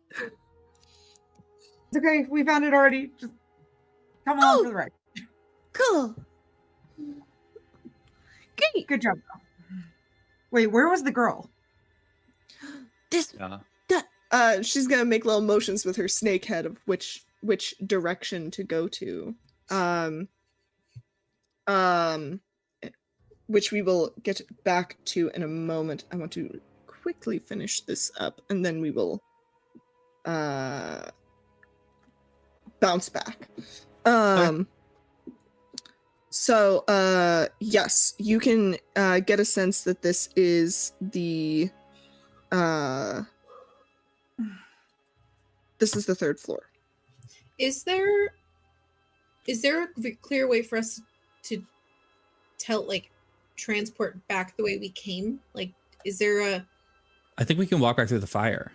okay. We found it already. Just come along for the ride. Cool. Great. Good job. Wait, where was the girl? This Yeah. She's gonna make little motions with her snake head of which direction to go to. Which we will get back to in a moment. I want to quickly finish this up, and then we will bounce back. So yes, you can get a sense that this is the third floor. Is there a clear way for us to transport back the way we came? Like, is there a? I think we can walk back through the fire.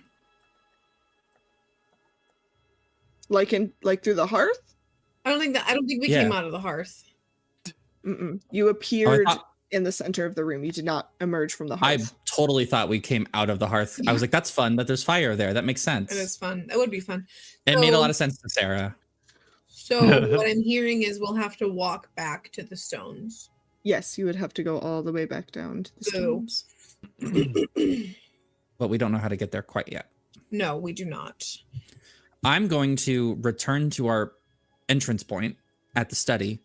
Like through the hearth? I don't think we Yeah. came out of the hearth. Mm-mm. You appeared thought- in the center of the room. You did not emerge from the I hearth. totally thought we came out of the hearth. I was like, that's fun that there's fire there. That makes sense. It is fun. That would be fun. It made a So- lot of sense to Sarah. So what I'm hearing is we'll have to walk back to the stones. Yes, you would have to go all the way back down to the Boo. stones. But we don't know how to get there quite yet. No, we do not. I'm going to return to our entrance point at the study,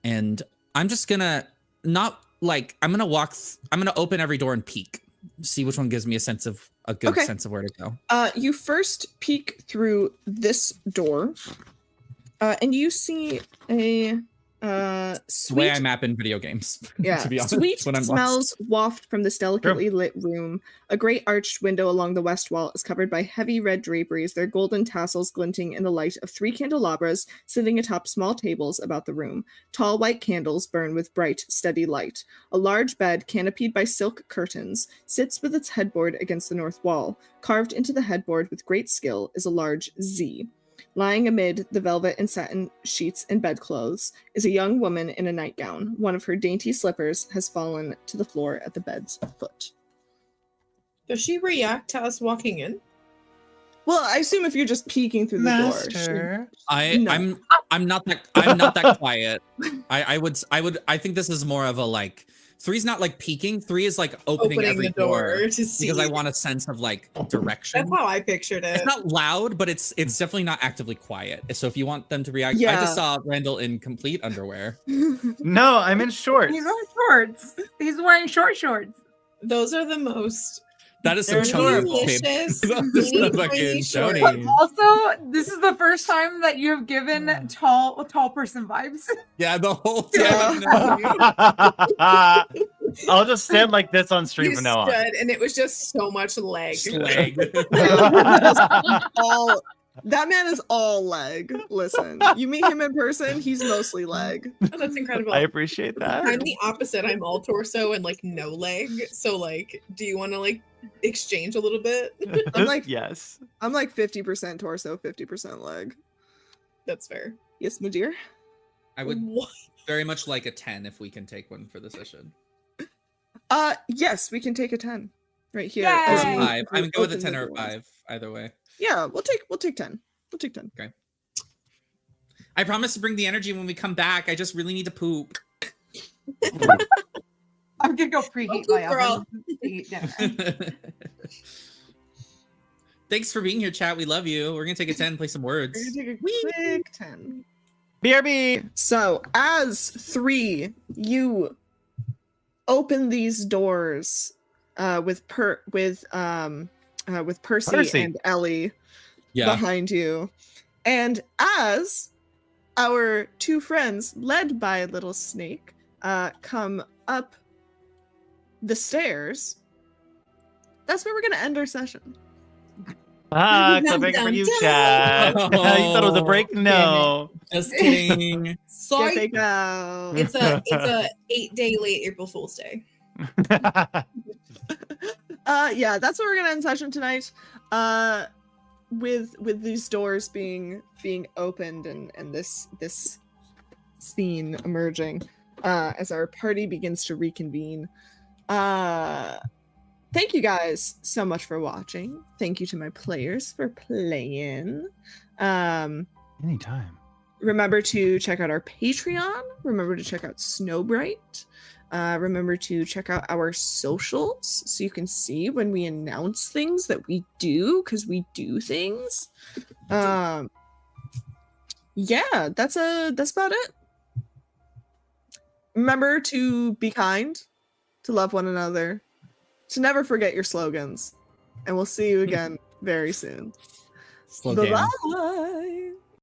and I'm just gonna I'm gonna open every door and peek, see which one gives me a good Okay. sense of where to go. You first peek through this door, and you see a The way sweet, I map in video games. yeah, to be honest, sweet when I'm smells waft from this delicately lit room. A great arched window along the west wall is covered by heavy red draperies, their golden tassels glinting in the light of 3 candelabras sitting atop small tables about the room. Tall white candles burn with bright, steady light. A large bed, canopied by silk curtains, sits with its headboard against the north wall. Carved into the headboard with great skill is a large Z. Lying amid the velvet and satin sheets and bedclothes is a young woman in a nightgown. One of her dainty slippers has fallen to the floor at the bed's foot. Does she react to us walking in? Well, I assume if you're just peeking through the door. Master. No. I'm not that quiet. I think this is more of a like 3's not like peeking. 3 is like opening every the door to see. because I want a sense of like direction. That's how I pictured it. It's not loud, but it's definitely not actively quiet. So if you want them to react, I Yeah. just saw Randall in complete underwear. No, I'm in shorts. He's wearing shorts. He's wearing shorts. Those are the most That is some They're chony adorable. babe. delicious. That is teeny the fucking tiny shorts. chony. Also, this is the first time that you have given tall person vibes. Yeah, the whole Yeah. time. I'll just stand like this on stream You from now on. stood, and it was just so much leg. Slag. all that man is all leg. Listen, you meet him in person, he's mostly leg. Oh, that's incredible. I appreciate that. I'm the opposite. I'm all torso and like no leg. So like, do you want to like exchange a little bit? I'm like- yes. I'm like 50% torso, 50% leg. That's fair. Yes, my dear. I would What? very much like a 10 if we can take one for the session. Yes, we can take a 10 right here. Yay! as Or we- 5. I'm we good with a open the 10 or a doors. 5, either way. Yeah, we'll take 10. We'll take 10. I promise to bring the energy when we come back. I just really need to poop. I'm gonna go preheat my girl. oven to eat dinner. Thanks for being here, chat. We love you. We're gonna take a 10 and play some words. We're gonna take a quick 10. BRB. So, as 3, you open these doors with Percy, Percy. and Ellie Yeah. behind you. And as our 2 friends, led by Little Snake, come up the stairs, that's where we're going to end our session. Ah, Dun, clipping for dun, you, dun. Chad. You thought it was a break? No. Just kidding. Sorry. Get they go. It's a 8-day late April Fool's Day. Yeah, that's what we're going to end session tonight. with these doors being opened and this scene emerging, as our party begins to reconvene. Thank you guys so much for watching. Thank you to my players for playing. Anytime. Remember to check out our Patreon. Remember to check out Snowbright. Remember to check out our socials so you can see when we announce things that we do, because we do things. Yeah, that's about it. Remember to be kind, to love one another, to never forget your slogans. And we'll see you again very soon. Slow down. Bye-bye.